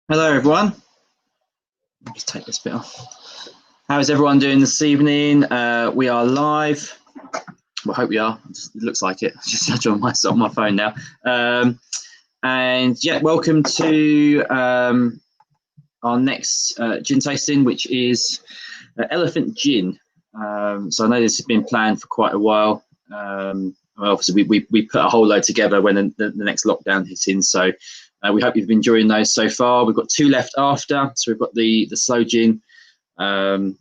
Hello everyone. I'll just take this bit off. How is everyone doing this evening? We are live. Well, I hope we are. It looks like it. Just on my phone now. And yeah, welcome to our next gin tasting, which is Elephant Gin. So I know this has been planned for quite a while. Obviously, we put a whole load together when the next lockdown hits in. So we hope you've been enjoying those so far. We've got two left after. So we've got the slow gin and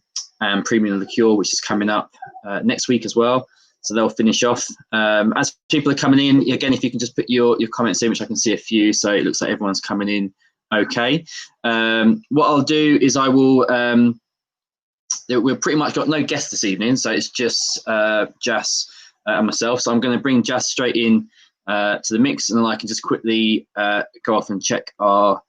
premium liqueur, which is coming up next week as well. So they'll finish off. As people are coming in, again, if you can just put your comments in, which I can see a few. So it looks like everyone's coming in okay. What I'll do is I will, we've pretty much got no guests this evening. So it's just Jas and myself. So I'm going to bring Jas straight in to the mix, and then I can just quickly go off and check our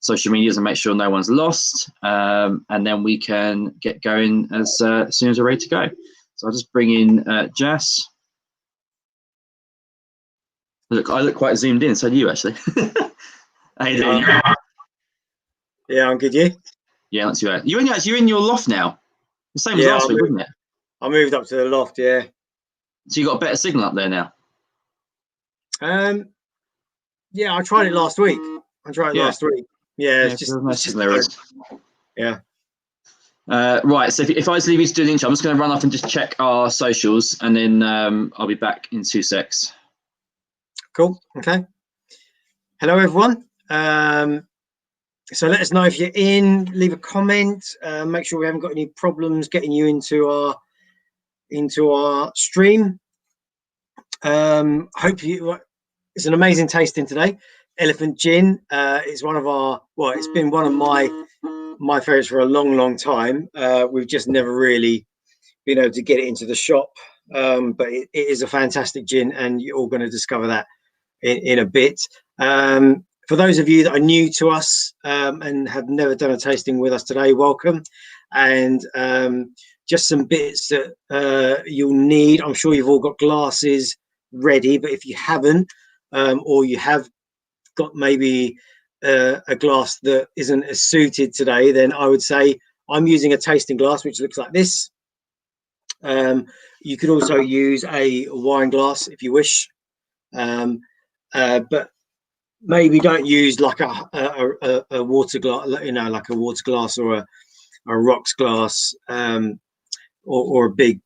social medias and make sure no one's lost, and then we can get going as soon as we're ready to go. So I'll just bring in Jas. Look, I look quite zoomed in. So do you, actually. How you doing? Yeah, I'm good. You? Yeah, not too bad. You're in your loft now. The same as last week, wasn't it? I moved up to the loft. Yeah. So you got a better signal up there now. Yeah, I tried it last week. Last week. Yeah, it's just yeah. Right, so if I just leave you to do the intro, I'm just going to run off and just check our socials, and then I'll be back in 2 secs. Cool. Okay. Hello, everyone. So let us know if you're in. Leave a comment. Make sure we haven't got any problems getting you into our stream. Hope you. It's an amazing tasting today. Elephant Gin is one of our. Well, it's been one of my favorites for a long time. We've just never really been able to get it into the shop, but it is a fantastic gin, and you're all going to discover that in a bit. For those of you that are new to us and have never done a tasting with us today, welcome. And just some bits that you'll need. I'm sure you've all got glasses ready, but if you haven't, or you have got maybe a glass that isn't as suited today, then I would say I'm using a tasting glass which looks like this. You could also use a wine glass if you wish, but maybe don't use like a water glass, like a water glass or a rocks glass, or a big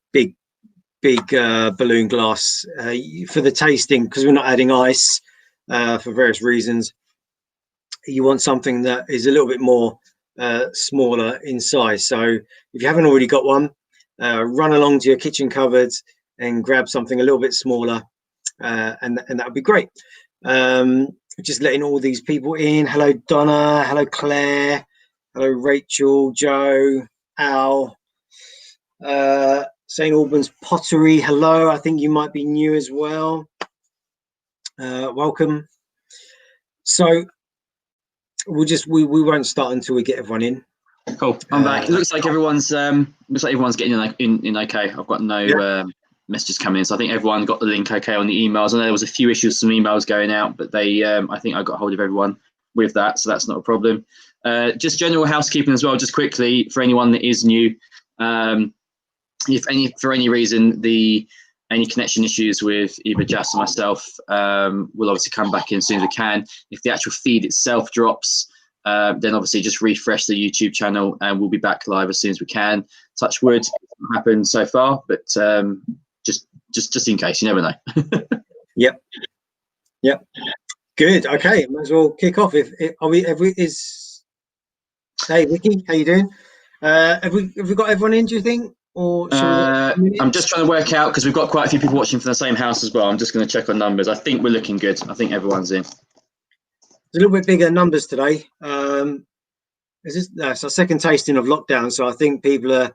balloon glass for the tasting, because we're not adding ice for various reasons. You want something that is a little bit more smaller in size. So if you haven't already got one, run along to your kitchen cupboards and grab something a little bit smaller, and that would be great. Just letting all these people in. Hello Donna, hello Claire, hello Rachel, Joe, Al, St Albans Pottery, hello. I think you might be new as well. Welcome. So we won't start until we get everyone in. Cool. I'm back. It looks like everyone's getting in okay. I've got no messages coming in, so I think everyone got the link okay on the emails. I know there was a few issues, some emails going out, but they I think I got hold of everyone with that, so that's not a problem. Just general housekeeping as well, just quickly for anyone that is new. If for any reason any connection issues with either Jas or myself, we'll obviously come back in as soon as we can. If the actual feed itself drops, then obviously just refresh the YouTube channel and we'll be back live as soon as we can. Touch wood, it hasn't happened so far, but just in case, you never know. Yep. Good. Okay, might as well kick off. Hey Vicky, how you doing? Have we got everyone in, do you think? Or I'm just trying to work out, because we've got quite a few people watching from the same house as well. I'm just going to check on numbers. I think we're looking good. I think everyone's in. It's a little bit bigger numbers today. It's our second tasting of lockdown, so I think people are,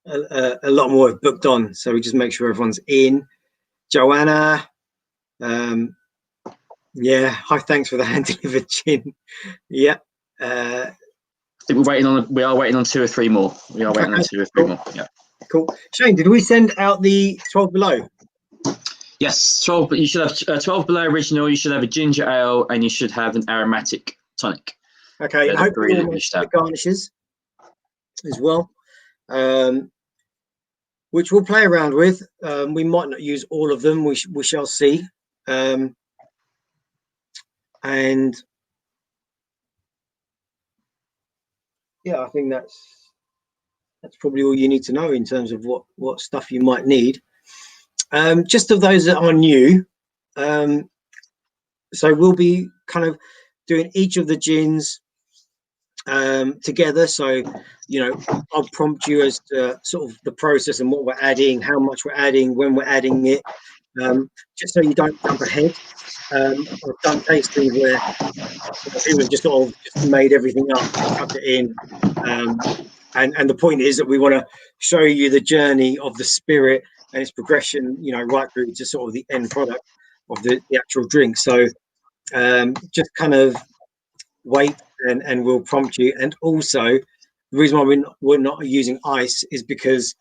a lot more have booked on. So we just make sure everyone's in. Joanna, hi, thanks for the hand delivered gin. Yeah. I think we are waiting on 2 or 3 more. We are waiting on 2 or 3 more. Yeah. Cool. Shane, did we send out the 12 below? Yes, 12. But you should have 12 below original. You should have a ginger ale, and you should have an aromatic tonic. Okay, and hopefully we'll make the garnishes as well, which we'll play around with. We might not use all of them. We shall see. And yeah, I think that's probably all you need to know in terms of what stuff you might need. Just of those that are new, so we'll be kind of doing each of the gins together. So, you know, I'll prompt you as to sort of the process and what we're adding, how much we're adding, when we're adding it, just so you don't jump ahead. I've done tastings where people have just sort of just made everything up, chucked it in, and the point is that we want to show you the journey of the spirit and its progression, you know, right through to sort of the end product of the actual drink. So just kind of wait and we'll prompt you. And also the reason why we're not using ice is because,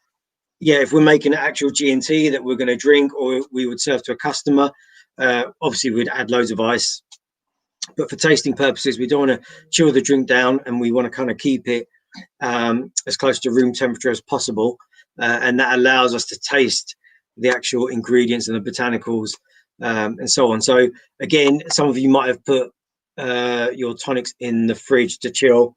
yeah, if we're making an actual G&T that we're going to drink or we would serve to a customer, obviously we'd add loads of ice. But for tasting purposes, we don't want to chill the drink down, and we want to kind of keep it as close to room temperature as possible. And that allows us to taste the actual ingredients and the botanicals and so on. So again, some of you might have put your tonics in the fridge to chill.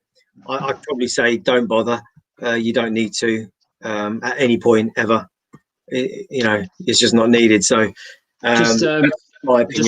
I'd probably say don't bother. You don't need to at any point ever. You know, it's just not needed. So just a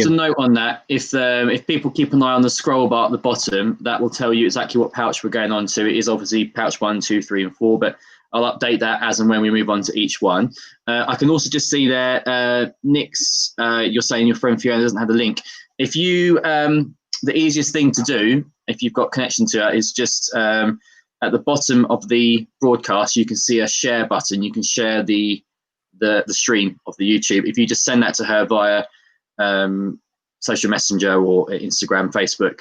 note on that: if people keep an eye on the scroll bar at the bottom, that will tell you exactly what pouch we're going on to. It is obviously pouch 1, 2, 3, and 4, but I'll update that as and when we move on to each one. I can also just see there, Nick's, you're saying your friend Fiona doesn't have the link. If you, the easiest thing to do, if you've got connection to it, is just at the bottom of the broadcast, you can see a share button. You can share the stream of the YouTube. If you just send that to her via social messenger or Instagram, Facebook,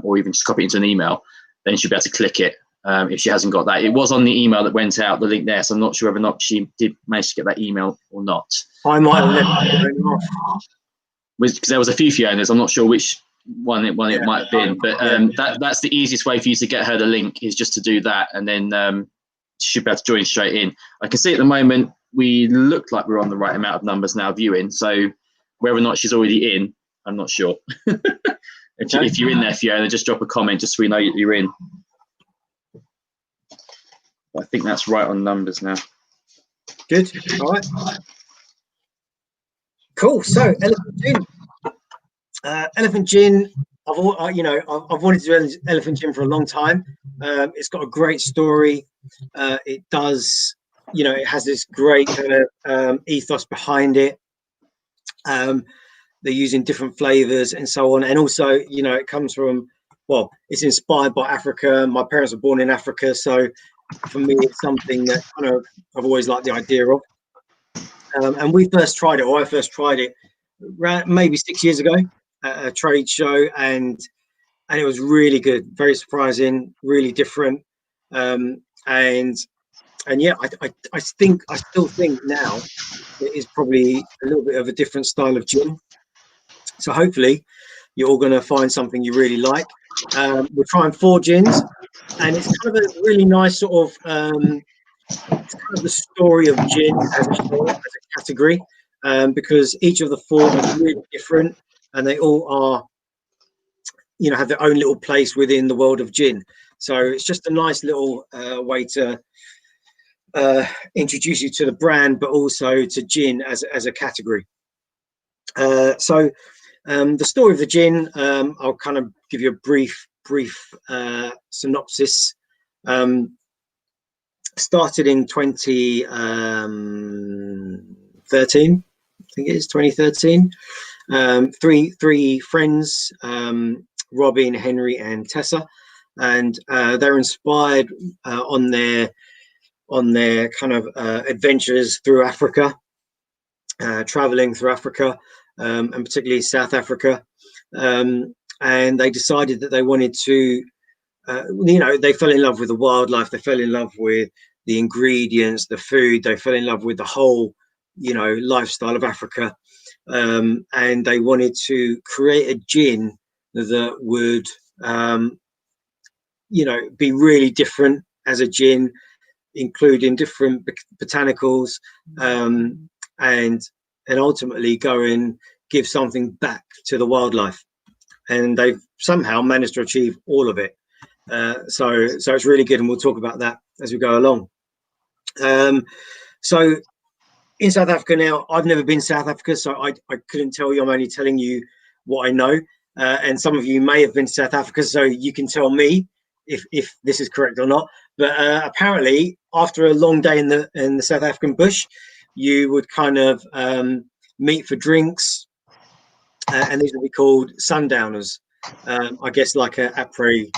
or even just copy it into an email, then she'll be able to click it. If she hasn't got that, it was on the email that went out, the link there, so I'm not sure whether or not she did manage to get that email or not. I might have left it off because there was a few Fionas. I'm not sure which one it might have been, but that's the easiest way for you to get her the link, is just to do that, and then she should be able to join straight in. I can see at the moment we look like we're on the right amount of numbers now viewing, so whether or not she's already in, I'm not sure. If you're in there, Fiona, just drop a comment just so we know you're in. I think that's right on numbers now. Good. All right. Cool. So Elephant Gin. Elephant Gin. I've wanted to do Elephant Gin for a long time. It's got a great story. It does. You know, it has this great kind of ethos behind it. They're using different flavors and so on, and also, you know, it comes from, well, it's inspired by Africa. My parents were born in Africa, so for me, it's something that kind of I've always liked the idea of. And I first tried it maybe 6 years ago at a trade show, and it was really good, very surprising, really different. And yeah, I still think now it is probably a little bit of a different style of gin. So hopefully you're all going to find something you really like. We're trying 4 gins, and it's kind of a really nice sort of it's kind of the story of gin as a whole, as a category, because each of the 4 are really different, and they all are, you know, have their own little place within the world of gin. So it's just a nice little way to introduce you to the brand, but also to gin as a category. So the story of the gin, I'll kind of give you a brief synopsis. Started in 2013, I think it is 2013. Three friends, Robin, Henry, and Tessa, and they're inspired on their kind of adventures through Africa, traveling through Africa, and particularly South Africa, and they decided that they wanted to, you know, they fell in love with the wildlife, they fell in love with the ingredients, the food, they fell in love with the whole, you know, lifestyle of Africa, and they wanted to create a gin that would, be really different as a gin, including different botanicals, and ultimately go and give something back to the wildlife. And they've somehow managed to achieve all of it. So it's really good, and we'll talk about that as we go along. So in South Africa now, I've never been to South Africa, so I couldn't tell you. I'm only telling you what I know. And some of you may have been to South Africa, so you can tell me if this is correct or not. But apparently, after a long day in the South African bush, you would kind of meet for drinks, and these would be called sundowners. I guess like a après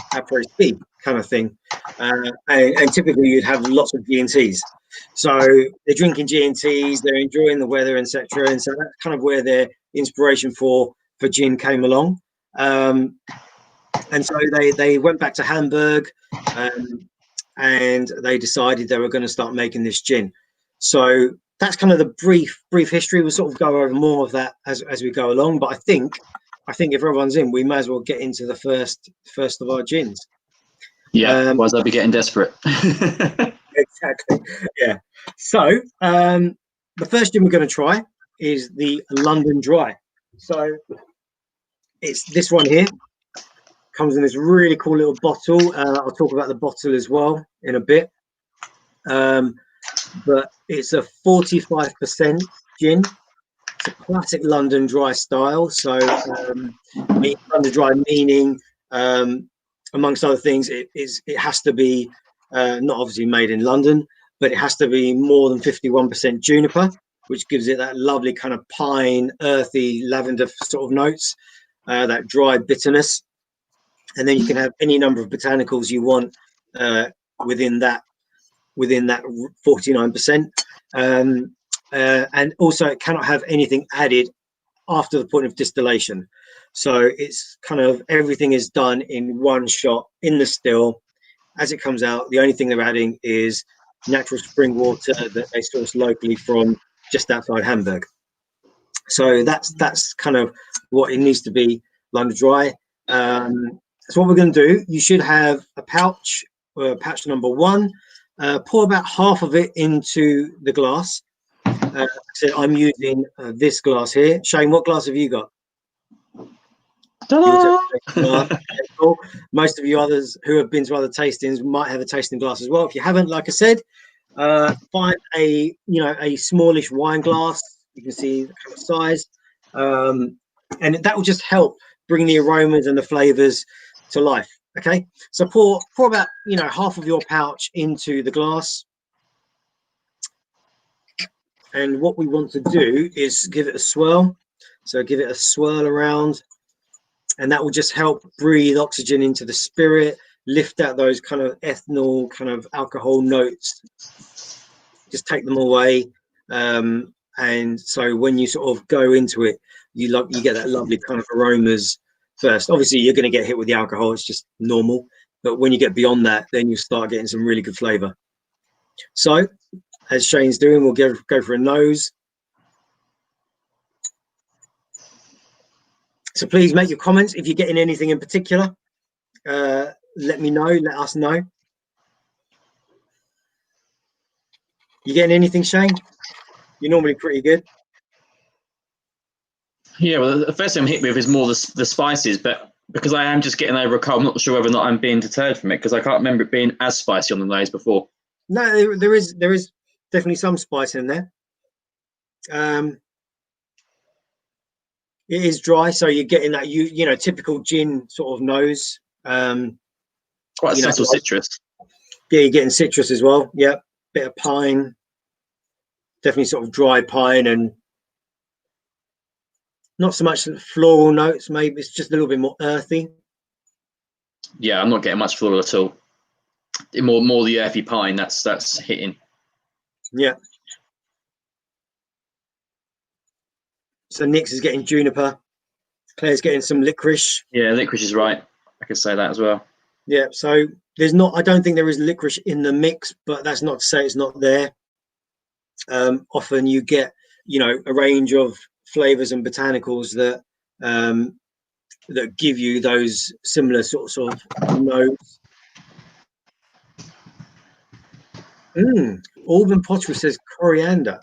ski kind of thing, and typically you'd have lots of G&Ts. So they're drinking G&Ts, they're enjoying the weather, etc. And so that's kind of where their inspiration for gin came along. And so they went back to Hamburg, and they decided they were going to start making this gin. So that's kind of the brief history. We'll sort of go over more of that as we go along. But I think if everyone's in, we may as well get into the first of our gins. Yeah, otherwise I'll be getting desperate. Exactly. Yeah. So the first gin we're going to try is the London Dry. So it's this one here. Comes in this really cool little bottle. I'll talk about the bottle as well in a bit. But it's a 45% gin. It's a classic London Dry style. So London Dry meaning, amongst other things, it has to be not obviously made in London, but it has to be more than 51% juniper, which gives it that lovely kind of pine, earthy, lavender sort of notes, that dry bitterness. And then you can have any number of botanicals you want within that 49%. And also it cannot have anything added after the point of distillation. So it's kind of everything is done in one shot in the still. As it comes out, the only thing they're adding is natural spring water that they source locally from just outside Hamburg. So that's kind of what it needs to be, London Dry. So what we're going to do, you should have a pouch number one. Pour about half of it into the glass. So I'm using this glass here. Shane, what glass have you got? Cool. Most of you others who have been to other tastings might have a tasting glass as well. If you haven't, like I said, find a smallish wine glass. You can see the kind of size, and that will just help bring the aromas and the flavors to life. Okay, so pour about half of your pouch into the glass, and what we want to do is give it a swirl. So give it a swirl around, and that will just help breathe oxygen into the spirit, lift out those kind of ethanol, kind of alcohol notes, just take them away. And so when you sort of go into it, you get that lovely kind of aromas first. Obviously, you're going to get hit with the alcohol; it's just normal. But when you get beyond that, then you start getting some really good flavour. So, as Shane's doing, we'll go for a nose. So please make your comments if you're getting anything in particular. Let me know. Let us know. You getting anything, Shane? You're normally pretty good. Yeah, well, the first thing I'm hit with is more the spices, but because I am just getting over a cold, I'm not sure whether or not I'm being deterred from it, because I can't remember it being as spicy on the nose before. No, there is definitely some spice in there. It is dry, so you're getting that typical gin sort of nose. Quite a subtle citrus. Yeah, you're getting citrus as well. Yeah, bit of pine. Definitely sort of dry pine, and not so much floral notes. Maybe it's just a little bit more earthy. Yeah, I'm not getting much floral at all. More the earthy pine. That's hitting. Yeah. So Nick's is getting juniper. Claire's getting some licorice. Yeah, licorice is right. I could say that as well. Yeah. So I don't think there is licorice in the mix, but that's not to say it's not there. Often you get, a range of flavors and botanicals that that give you those similar sorts of notes. Auburn Pottery says coriander.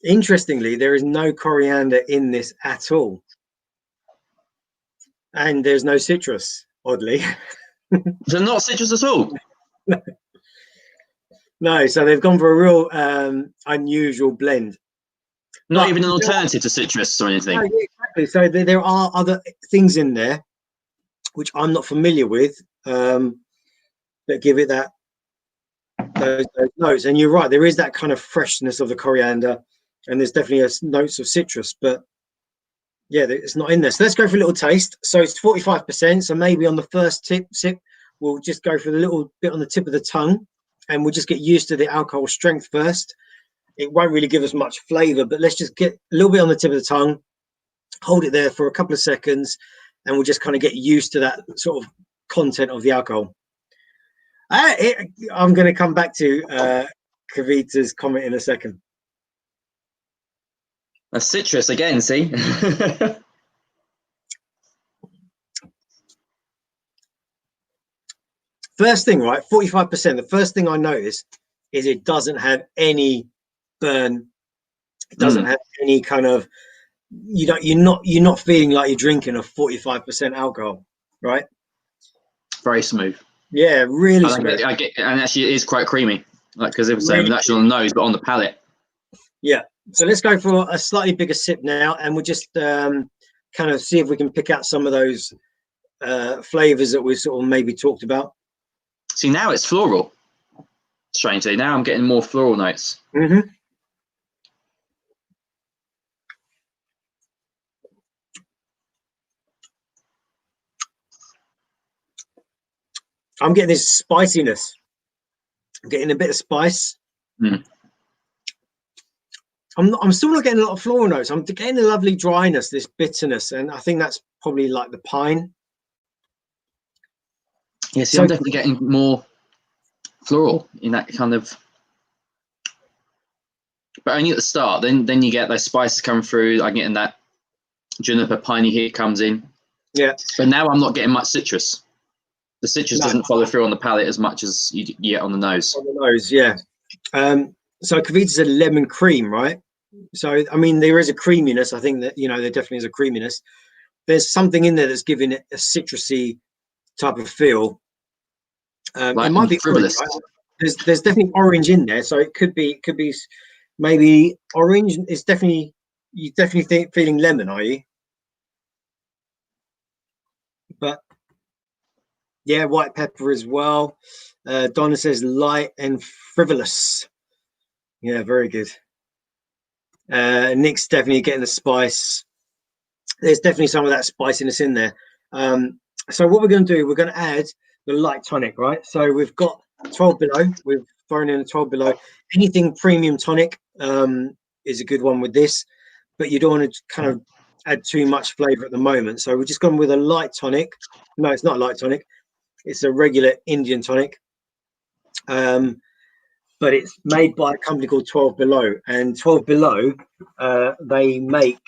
Interestingly, there is no coriander in this at all. And there's no citrus, oddly. So not citrus at all? No, so they've gone for a real unusual blend. Not even an alternative to citrus or anything? No, exactly. So there are other things in there, which I'm not familiar with, that give it those notes. And you're right, there is that kind of freshness of the coriander, and there's definitely notes of citrus, but yeah, it's not in there. So let's go for a little taste. So it's 45%. So maybe on the first sip, we'll just go for a little bit on the tip of the tongue, and we'll just get used to the alcohol strength first. It won't really give us much flavor, but let's just get a little bit on the tip of the tongue, hold it there for a couple of seconds, and we'll just kind of get used to that sort of content of the alcohol. I'm going to come back to Kavita's comment in a second. A citrus again, see? First thing, right? 45%. The first thing I noticed is it doesn't have any burn. It doesn't have any kind of, you're not feeling like you're drinking a 45% alcohol, right? Very smooth. Yeah, really smooth. I get, and actually it is quite creamy, like because it was not actually on the nose, but on the palate. Yeah. So let's go for a slightly bigger sip now, and we'll just kind of see if we can pick out some of those flavors that we sort of maybe talked about. See, now it's floral. Strangely, now I'm getting more floral notes. I'm getting this spiciness. I'm getting a bit of spice. I'm still not getting a lot of floral notes. I'm getting a lovely dryness, this bitterness, and I think that's probably like the pine. Yeah, see, I'm definitely getting more floral in that kind of, but only at the start. Then you get those spices come through. I'm getting that juniper piney hit comes in. Yeah. But now I'm not getting much citrus. The citrus doesn't follow through on the palate as much as you get on the nose. On the nose, yeah. So Kavita said lemon cream, right? So I mean, there is a creaminess. I think that there definitely is a creaminess. There's something in there that's giving it a citrusy type of feel. It might be orange, right? There's definitely orange in there, so it could be maybe orange. It's definitely feeling lemon, are you? But yeah, white pepper as well. Donna says light and frivolous. Yeah, very good. Nick's definitely getting the spice. There's definitely some of that spiciness in there. So what we're going to do, we're going to add the light tonic, right? So we've got 12 below. We've thrown in a 12 below. Anything premium tonic is a good one with this, but you don't want to kind of add too much flavor at the moment. So we're just going with a light tonic. No, it's not a light tonic. It's a regular Indian tonic. But it's made by a company called 12 Below, and 12 Below, they make,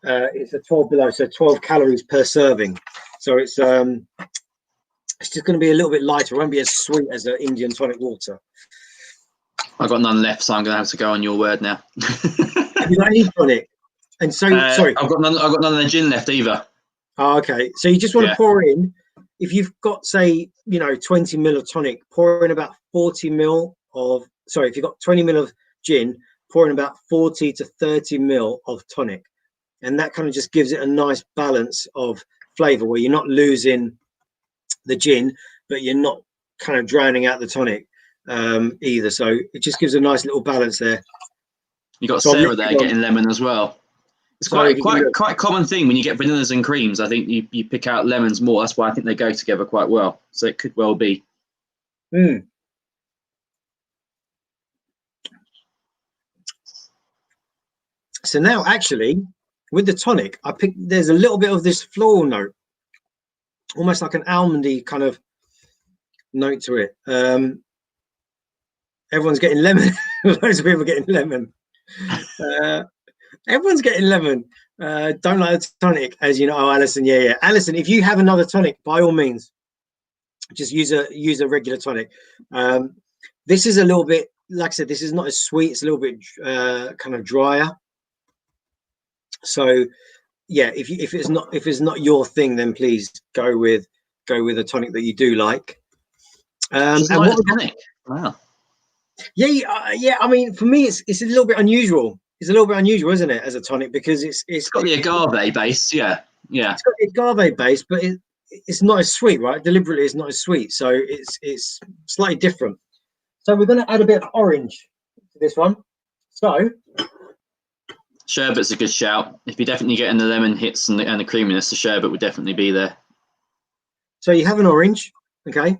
it's a 12 Below, so 12 calories per serving. So it's just going to be a little bit lighter. It won't be as sweet as the Indian tonic water. I've got none left, so I'm going to have to go on your word now. Have you got any tonic? And so, sorry. I've got none of the gin left either. Oh, okay. So you just want to pour in, if you've got, say, 20 ml of tonic, pour in about 40 ml of, sorry, if you've got 20 ml of gin, pour in about 40 to 30 ml of tonic. And that kind of just gives it a nice balance of flavor where you're not losing the gin, but you're not kind of drowning out the tonic either. So it just gives a nice little balance there. You got Sarah there getting lemon as well. It's quite common thing when you get vanillas and creams. I think you pick out lemons more. That's why I think they go together quite well. So it could well be. So now, actually, with the tonic, there's a little bit of this floral note, almost like an almondy kind of note to it. Everyone's getting lemon. Loads of people are getting lemon. Everyone's getting lemon. Don't like the tonic, as you know. Oh, Alison, yeah. Alison, if you have another tonic, by all means, just use a regular tonic. This is a little bit, like I said, this is not as sweet. It's a little bit kind of drier. So yeah, if it's not your thing, then please go with a tonic that you do like. And what tonic? Wow. Yeah. I mean, for me, it's a little bit unusual. It's a little bit unusual, isn't it, as a tonic, because it's got the agave base. Yeah. It's got the agave base, but it's not as sweet, right? Deliberately, it's not as sweet, so it's slightly different. So we're going to add a bit of orange to this one. So sherbet's a good shout. If you're definitely getting the lemon hits and the creaminess, the sherbet would definitely be there. So you have an orange, okay?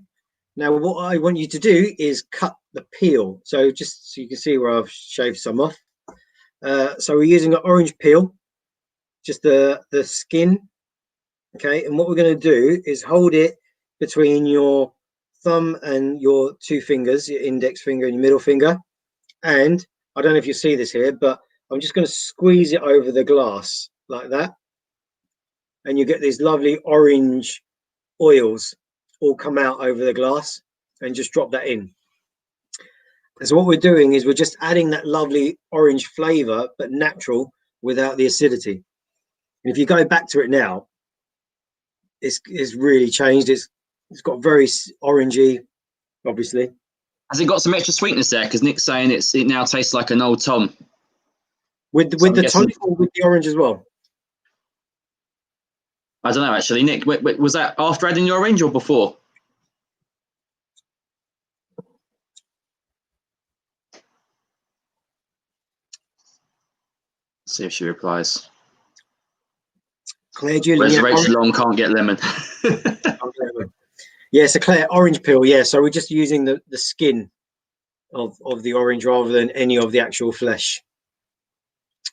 Now what I want you to do is cut the peel. So just so you can see where I've shaved some off. So we're using an orange peel, just the skin, okay? And what we're going to do is hold it between your thumb and your two fingers, your index finger and your middle finger. And I don't know if you see this here, but I'm just going to squeeze it over the glass like that. And you get these lovely orange oils all come out over the glass, and just drop that in. And so what we're doing is we're just adding that lovely orange flavor, but natural, without the acidity. And if you go back to it now, it's really changed. It's got very orangey, obviously. Has it got some extra sweetness there? Because Nick's saying it now tastes like an Old Tom. With the tonic or with the orange as well? I don't know, actually. Nick, was that after adding the orange or before? Let's see if she replies. Claire Julian. Where's the race long, can't get lemon. Yeah, so Claire, orange peel. Yeah, so we're just using the skin of the orange rather than any of the actual flesh.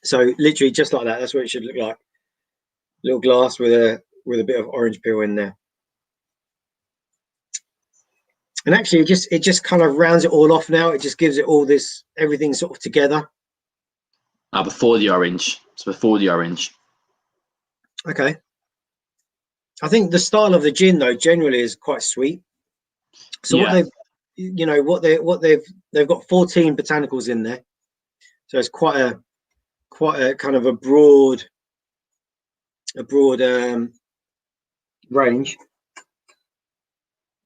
So literally just like that. That's what it should look like. Little glass with a bit of orange peel in there. And actually it just kind of rounds it all off now. It just gives it all this, everything sort of together. Before the orange. It's before the orange. Okay. I think the style of the gin though generally is quite sweet. So yeah. They've got 14 botanicals in there. So it's quite a kind of a broad range.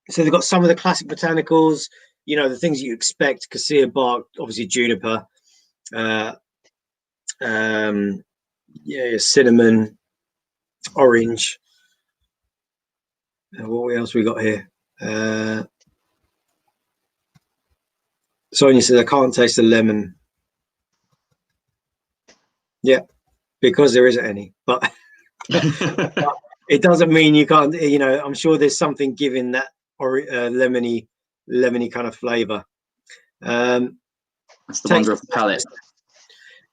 So they've got some of the classic botanicals, the things you expect: cassia bark, obviously juniper, cinnamon, orange. What else we got here? Sonia says I can't taste the lemon. Yeah, because there isn't any, but it doesn't mean you can't. I'm sure there's something giving that lemony kind of flavor. That's the wonder of the palate.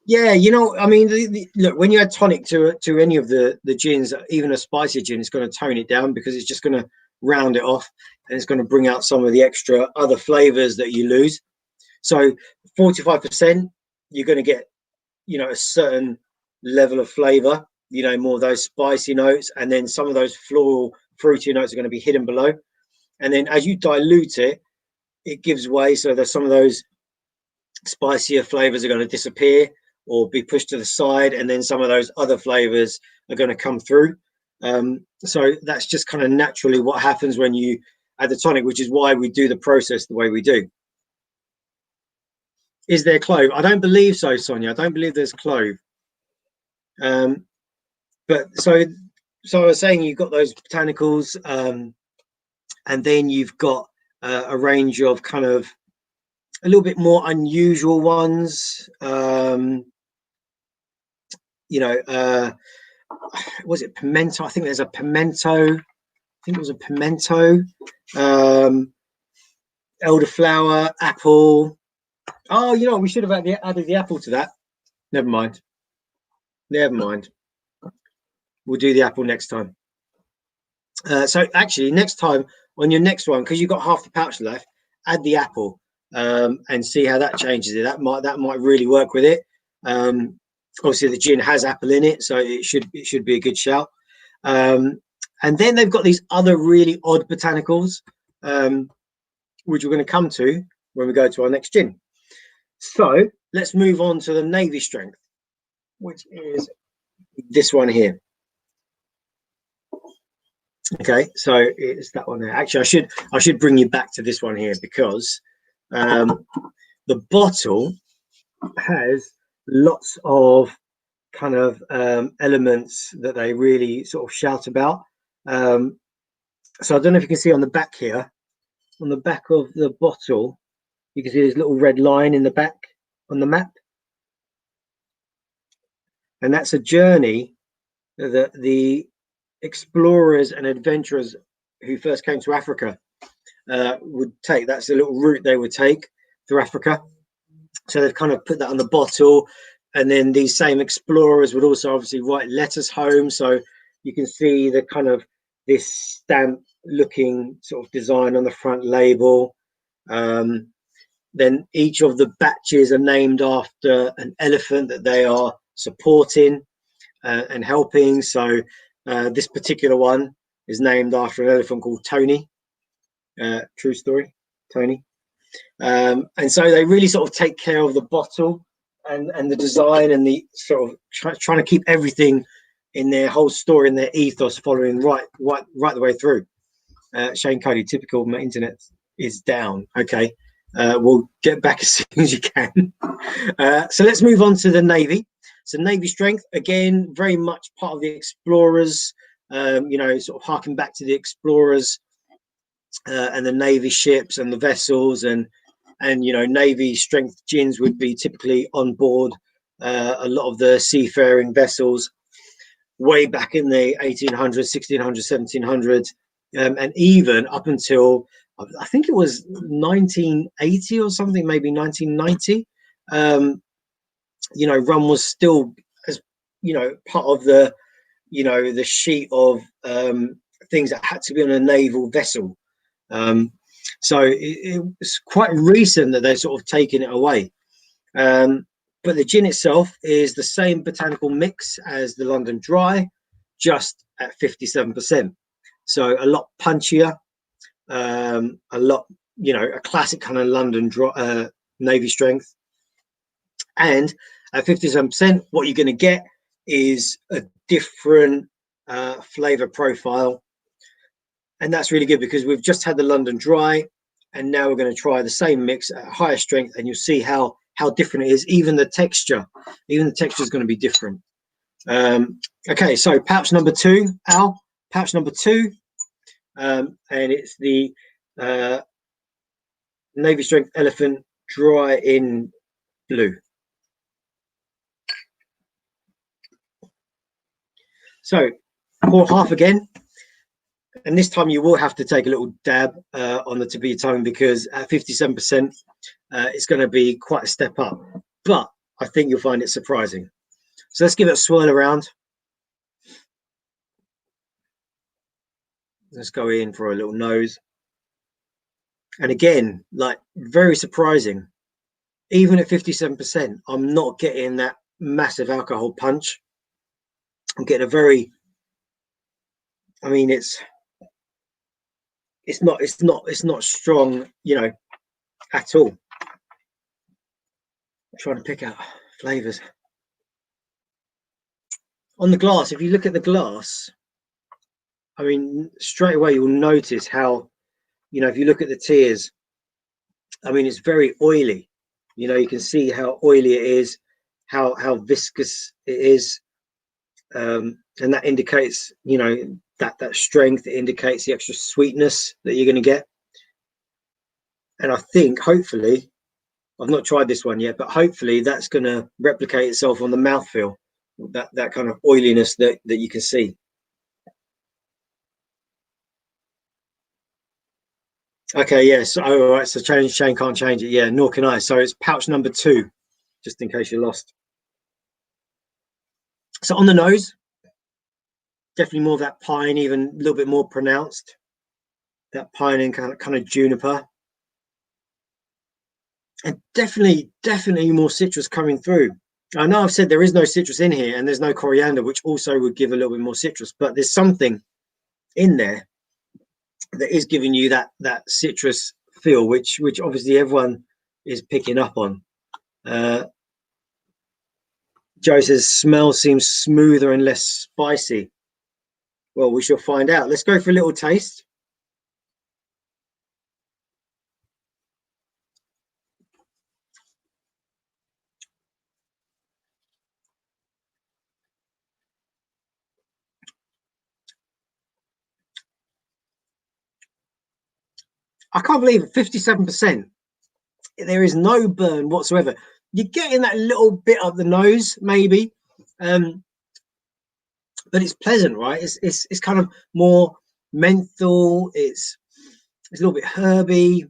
Yeah, I mean, look, when you add tonic to any of the gins, even a spicy gin, it's going to tone it down because it's just going to round it off, and it's going to bring out some of the extra other flavors that you lose. So 45%, you're going to get, a certain level of flavor, more of those spicy notes, and then some of those floral, fruity notes are going to be hidden below. And then as you dilute it, it gives way. So there's some of those spicier flavors are going to disappear or be pushed to the side, and then some of those other flavors are going to come through. So that's just kind of naturally what happens when you add the tonic, which is why we do the process the way we do. Is there clove? I don't believe so, Sonia. I don't believe there's clove. But so I was saying you've got those botanicals, and then you've got a range of kind of a little bit more unusual ones. Was it pimento? I think there's a pimento. I think it was a pimento. Elderflower, apple. Oh, we should have added the apple to that. Never mind. We'll do the apple next time. So actually, next time on your next one, because you've got half the pouch left, add the apple and see how that changes it. That might really work with it. Obviously, the gin has apple in it, so it should be a good shout. And then they've got these other really odd botanicals, which we're going to come to when we go to our next gin. So let's move on to the Navy Strength, which is this one here. Okay, so it's that one there. Actually, I should bring you back to this one here, because the bottle has lots of kind of elements that they really sort of shout about. So I don't know if you can see on the back here, on the back of the bottle, you can see this little red line in the back on the map, and that's a journey that the explorers and adventurers who first came to Africa would take. That's a little route they would take through Africa. So they've kind of put that on the bottle, and then these same explorers would also obviously write letters home. So you can see the kind of this stamp looking sort of design on the front label. Then each of the batches are named after an elephant that they are supporting and helping. So this particular one is named after an elephant called Tony. True story, Tony. And so they really sort of take care of the bottle and the design and the sort of trying to keep everything in their whole story and their ethos following right the way through. Shane Cody, typical, my internet is down. Okay, we'll get back as soon as you can. So let's move on to the Navy. So Navy Strength, again, very much part of the explorers, you know, sort of harking back to the explorers and the Navy ships and the vessels, and you know, Navy Strength gins would be typically on board a lot of the seafaring vessels way back in the 1800s, 1600s, 1700s, and even up until I think it was 1980 or something, maybe 1990. You know, rum was still, as you know, part of the, you know, the sheet of things that had to be on a naval vessel. So it's quite recent that they're sort of taking it away. But the gin itself is the same botanical mix as the London Dry, just at 57%. So a lot punchier, a lot, you know, a classic kind of London Dry, Navy Strength. And at 57%, what you're going to get is a different flavor profile. And that's really good, because we've just had the London Dry, and now we're going to try the same mix at higher strength, and you'll see how different it is. Even the texture is going to be different. Okay, so pouch number 2, Al, pouch number 2, and it's the Navy Strength Elephant Dry in Blue. So pour half again, and this time you will have to take a little dab on the tip of your tongue, because at 57% it's going to be quite a step up, but I think you'll find it surprising. So let's give it a swirl around. Let's go in for a little nose, and again, like, very surprising. Even at 57%, I'm not getting that massive alcohol punch. I'm getting a very, I mean, it's not strong, you know, at all. I'm trying to pick out flavors on the glass. If you look at the glass, I mean, straight away you'll notice how, you know, if you look at the tears, I mean, it's very oily. You know, you can see how oily it is, how viscous it is, and that indicates, you know, that strength. It indicates the extra sweetness that you're going to get. And I think, hopefully, I've not tried this one yet, but hopefully that's going to replicate itself on the mouthfeel, that kind of oiliness that you can see. Okay, yes. Yeah, so, all right. So Shane can't change it. Yeah, nor can I. So it's pouch number 2, just in case you're lost. So on the nose, definitely more of that pine, even a little bit more pronounced. That pine and kind of juniper. And definitely more citrus coming through. I know I've said there is no citrus in here and there's no coriander, which also would give a little bit more citrus, but there's something in there that is giving you that citrus feel, which obviously everyone is picking up on. Joe says smell seems smoother and less spicy. Well, we shall find out. Let's go for a little taste. I can't believe it, 57%. There is no burn whatsoever. You're getting that little bit up the nose, maybe, but it's pleasant, right? It's kind of more menthol. It's a little bit herby,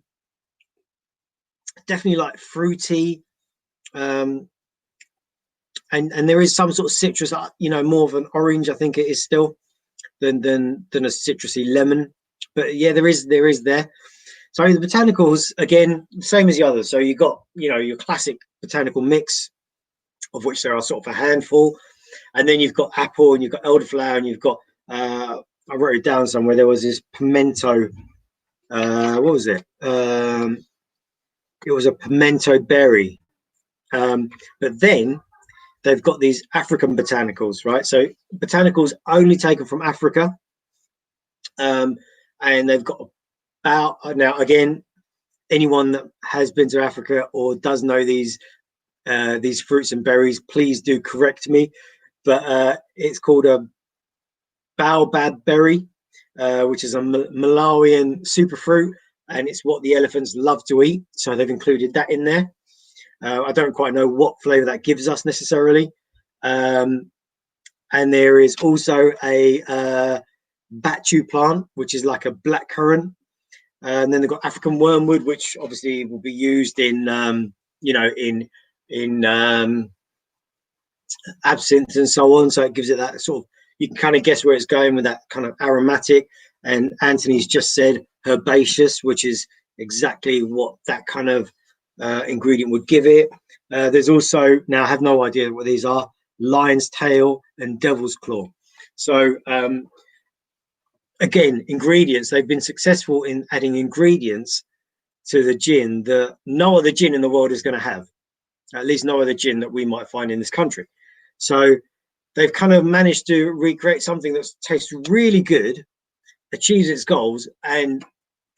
definitely like fruity, and there is some sort of citrus. You know, more of an orange. I think it is still than a citrusy lemon. But yeah, there is there. So the botanicals, again, same as the others. So you got, you know, your classic botanical mix, of which there are sort of a handful, and then you've got apple and you've got elderflower and you've got I wrote it down somewhere. There was this pimento. What was it? It was a pimento berry. But then they've got these African botanicals, right? So botanicals only taken from Africa, and they've got about, now again, anyone that has been to Africa or does know these fruits and berries, please do correct me. But it's called a baobab berry, which is a Malawian superfruit, and it's what the elephants love to eat. So they've included that in there. I don't quite know what flavor that gives us necessarily. And there is also a batu plant, which is like a black currant. And then they've got African wormwood, which obviously will be used in, you know, in absinthe and so on. So it gives it that sort of, you can kind of guess where it's going with that kind of aromatic. And Anthony's just said herbaceous, which is exactly what that kind of ingredient would give it. There's also, now I have no idea what these are, lion's tail and devil's claw. So again, ingredients, they've been successful in adding ingredients to the gin that no other gin in the world is going to have, at least no other gin that we might find in this country. So they've kind of managed to recreate something that tastes really good, achieves its goals, and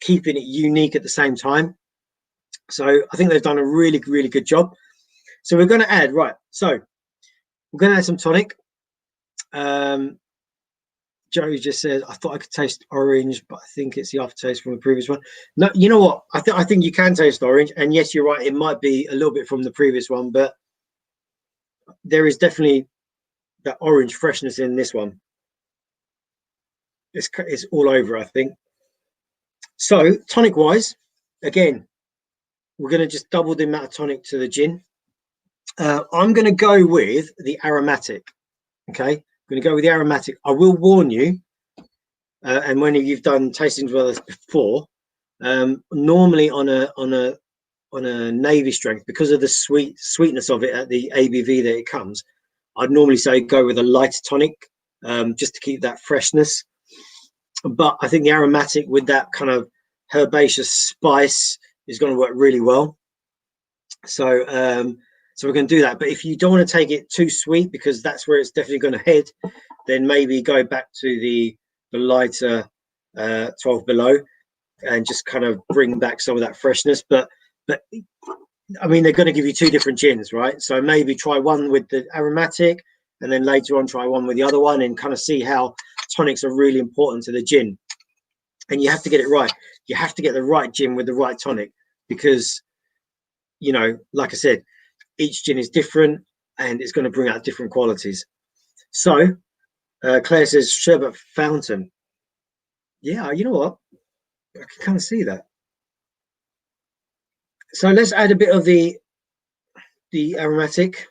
keeping it unique at the same time. So I think they've done a really, really good job. So we're going to add, right, so we're going to add some tonic. Joe just said, I thought I could taste orange, but I think it's the aftertaste from the previous one. No, you know what? I think you can taste orange. And yes, you're right. It might be a little bit from the previous one, but there is definitely that orange freshness in this one. It's all over, I think. So tonic wise, again, we're going to just double the amount of tonic to the gin. I'm going to go with the aromatic. Okay. I'm going to go with the aromatic. I will warn you, and when you've done tastings with us before, normally on a navy strength, because of the sweetness of it at the ABV that it comes, I'd normally say go with a light tonic, just to keep that freshness. But I think the aromatic with that kind of herbaceous spice is going to work really well. So so we're going to do that. But if you don't want to take it too sweet, because that's where it's definitely going to head, then maybe go back to the lighter 12 below and just kind of bring back some of that freshness. But I mean, they're going to give you two different gins, right? So maybe try one with the aromatic and then later on try one with the other one and kind of see how tonics are really important to the gin. And you have to get it right. You have to get the right gin with the right tonic because, you know, like I said, each gin is different and it's going to bring out different qualities. So Claire says sherbet fountain. Yeah, you know what? I can kind of see that. So let's add a bit of the aromatic,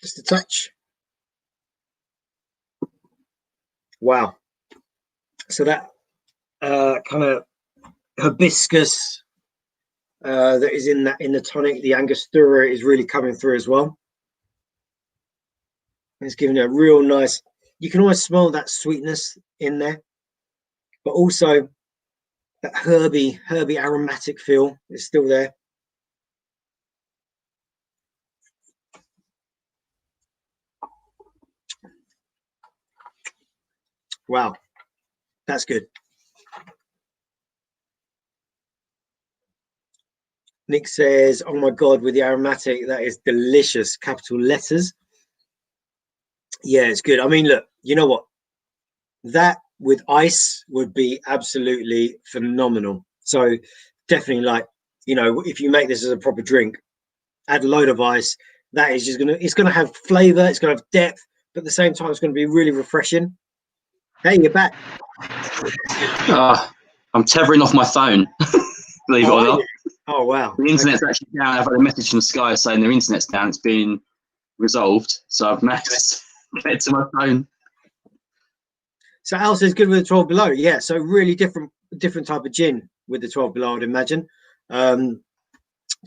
just a touch. Wow. So that kind of hibiscus, that is in the tonic. The Angostura is really coming through as well. It's giving it a real nice. You can always smell that sweetness in there, but also that herby aromatic feel is still there. Wow, that's good. Nick says, "Oh my God, with the aromatic, that is delicious." Capital letters. Yeah, it's good. I mean, look, you know what? That with ice would be absolutely phenomenal. So definitely, like, you know, if you make this as a proper drink, add a load of ice. That is just it's gonna have flavor. It's gonna have depth, but at the same time, it's gonna be really refreshing. Hey, you're back. I'm tethering off my phone, believe it or not. Oh, wow. The internet's actually down. I've had a message from Sky saying their internet's down. It's been resolved. So I've managed to get to my phone. So Al says good with the 12 below. Yeah, so really different type of gin with the 12 below, I'd imagine. To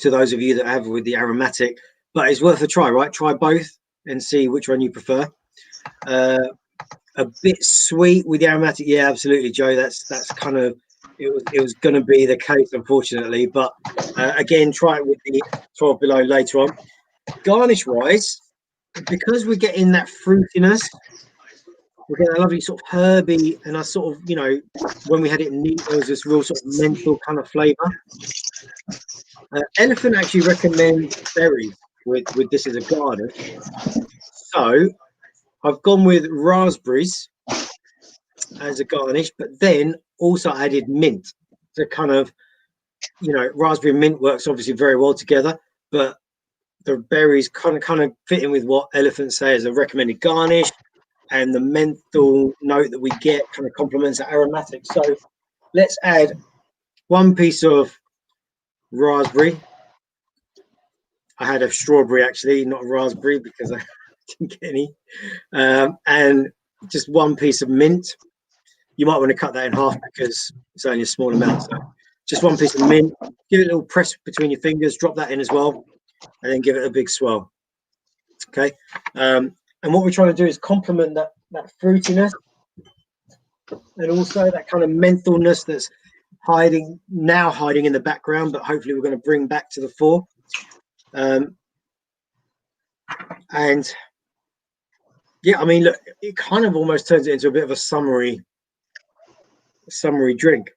those of you that have with the aromatic, but it's worth a try, right? Try both and see which one you prefer. A bit sweet with the aromatic, yeah, absolutely, Joe. That's kind of it was going to be the case, unfortunately. But again, try it with the 12 below later on. Garnish wise, because we're getting that fruitiness, we're getting a lovely sort of herby, and I sort of, you know, when we had it neat, there was this real sort of menthol kind of flavour. Elephant actually recommends berries with this as a garnish. So I've gone with raspberries as a garnish, but then also added mint to kind of, you know, raspberry and mint works obviously very well together, but the berries kind of fit in with what Elephant say as a recommended garnish, and the menthol note that we get kind of complements the aromatic. So let's add one piece of raspberry. I had a strawberry actually, not a raspberry, because I didn't get any. And just one piece of mint. You might want to cut that in half because it's only a small amount. So just one piece of mint. Give it a little press between your fingers. Drop that in as well, and then give it a big swirl. Okay. And what we're trying to do is complement that fruitiness, and also that kind of menthalness that's hiding in the background, but hopefully we're going to bring back to the fore. And yeah, I mean, look, it kind of almost turns it into a bit of a summery drink.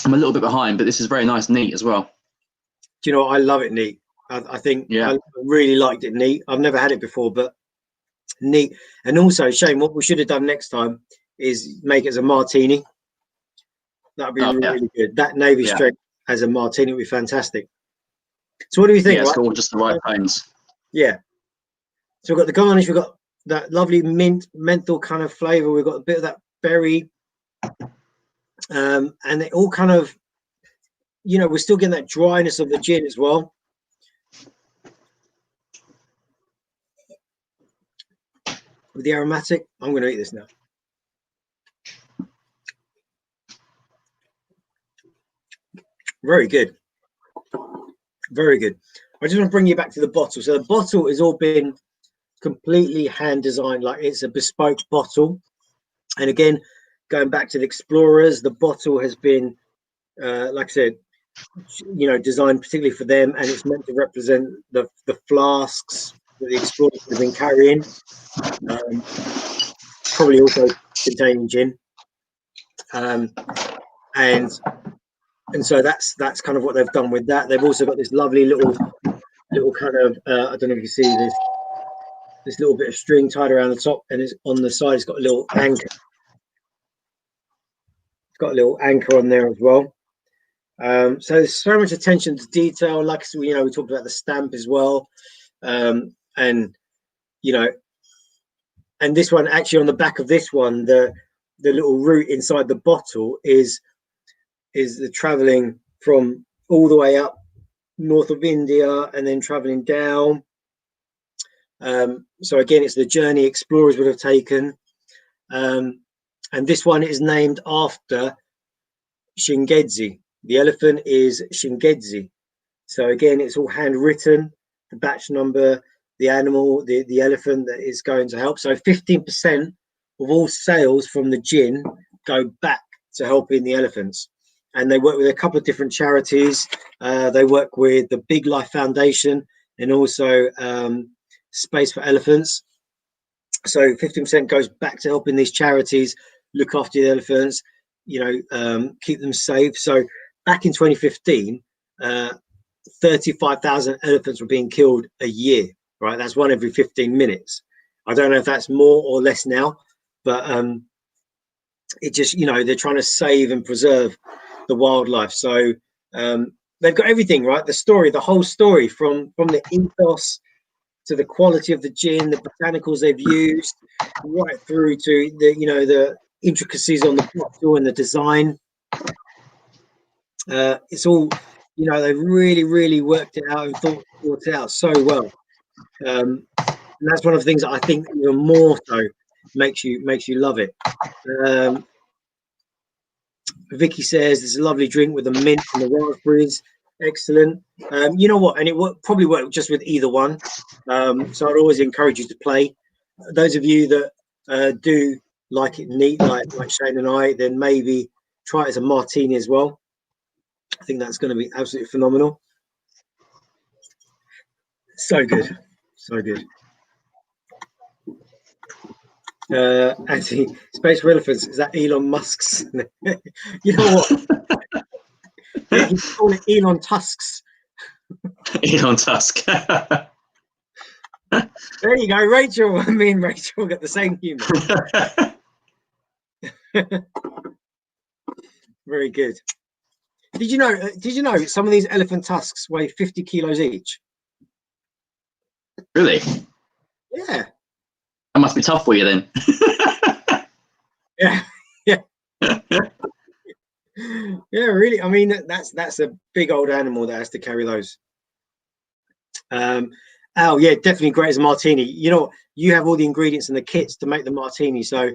I'm a little bit behind, but this is very nice, neat as well. Do you know what? I love it neat. I think I really liked it neat. I've never had it before, but neat. And also, Shane, what we should have done next time is make it as a martini. That'd be really good. That Navy strength as a martini would be fantastic. So what do you think? Yeah, it's got just the right tones. Yeah. So we've got the garnish, we've got that lovely menthol kind of flavor, we've got a bit of that berry, and it all kind of, you know, we're still getting that dryness of the gin as well. With the aromatic, I'm going to eat this now. Very good. Very good. I just want to bring you back to the bottle. So the bottle has all been completely hand designed, like it's a bespoke bottle. And again, going back to the Explorers, the bottle has been, like I said, you know, designed particularly for them, and it's meant to represent the flasks that the Explorers have been carrying, probably also containing gin, and so that's kind of what they've done with that. They've also got this lovely little kind of I don't know if you see this little bit of string tied around the top, and it's on the side. It's got a little anchor. It's got a little anchor on there as well. So there's so much attention to detail. Like, you know, we talked about the stamp as well, and you know, and this one actually on the back of this one, the little route inside the bottle is the traveling from all the way up north of India and then traveling down So again, it's the journey explorers would have taken. And this one is named after Shingedzi. The elephant is Shingedzi. So again, it's all handwritten, the batch number, the animal, the elephant that is going to help. So 15% of all sales from the Jinn go back to helping the elephants. And they work with a couple of different charities. They work with the Big Life Foundation and also Space for Elephants. So 15% goes back to helping these charities look after the elephants, keep them safe. So back in 2015, 35,000 elephants were being killed a year, right? That's one every 15 minutes. I don't know if that's more or less now, but it just, they're trying to save and preserve the wildlife. So they've got everything, right? The whole story from the ethos to the quality of the gin, the botanicals they've used, right through to the intricacies on the bottle and the design. It's all, they've really, really worked it out and thought it out so well. And that's one of the things that I think even more so makes you love it. Vicky says there's a lovely drink with the mint and the raspberries. Excellent. You know what? And it probably work just with either one. So I'd always encourage you to play. Those of you that do like it neat, like Shane and I, then maybe try it as a martini as well. I think that's going to be absolutely phenomenal. So good. So good. Anthony, Space for Elephants, is that Elon Musk's? You know what? Yeah, you call it Elon Tusks. Elon Tusk. There you go, Rachel. Me and Rachel got the same humour. Very good. Did you know some of these elephant tusks weigh 50 kilos each? Really? Yeah. That must be tough for you then. Yeah. Yeah, really. I mean, that's a big old animal that has to carry those. Oh yeah, definitely great as a martini. You have all the ingredients and the kits to make the martini. So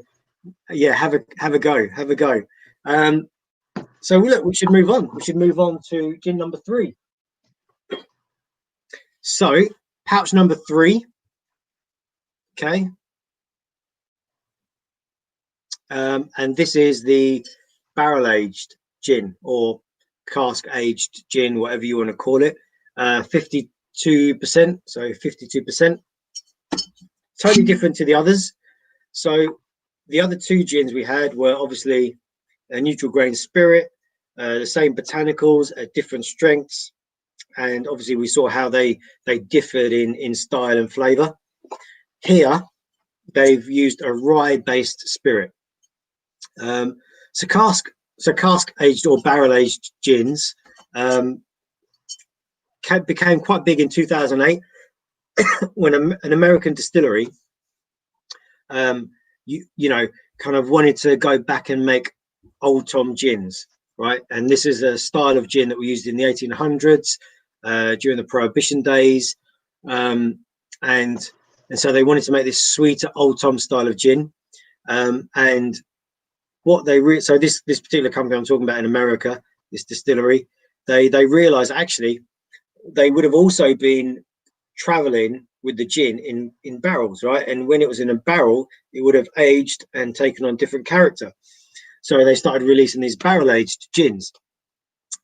yeah, have a go. So look, we should move on. We should move on to gin number 3. So pouch number 3. Okay. And this is the barrel-aged gin or cask-aged gin, whatever you want to call it. 52%, so 52%. Totally different to the others. So the other 2 gins we had were obviously a neutral grain spirit, the same botanicals at different strengths, and obviously we saw how they differed in style and flavor. Here, they've used a rye-based spirit. So cask-aged or barrel-aged gins became quite big in 2008 when an American distillery, kind of wanted to go back and make Old Tom gins, right? And this is a style of gin that we used in the 1800s during the Prohibition days, and so they wanted to make this sweeter Old Tom style of gin, and what so this particular company I'm talking about in America, this distillery, they realized actually they would have also been traveling with the gin in barrels, right? And when it was in a barrel, it would have aged and taken on different character. So they started releasing these barrel-aged gins.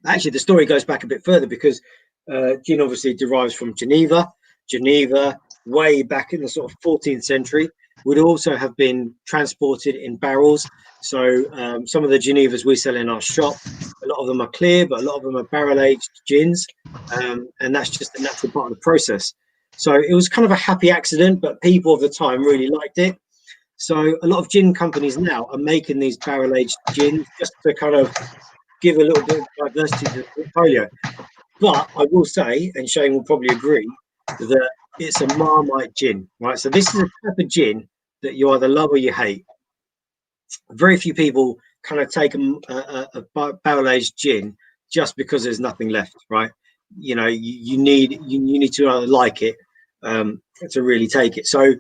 Actually, the story goes back a bit further because gin obviously derives from Geneva. Geneva, way back in the sort of 14th century, would also have been transported in barrels. So some of the Genevas we sell in our shop, a lot of them are clear, but a lot of them are barrel-aged gins, and that's just the natural part of the process. So it was kind of a happy accident, but people of the time really liked it. So a lot of gin companies now are making these barrel-aged gins just to kind of give a little bit of diversity to the portfolio. But I will say, and Shane will probably agree, that it's a Marmite gin, right? So this is a type of gin that you either love or you hate. Very few people kind of take a barrel-aged gin just because there's nothing left, right? You need to either like it to really take it. So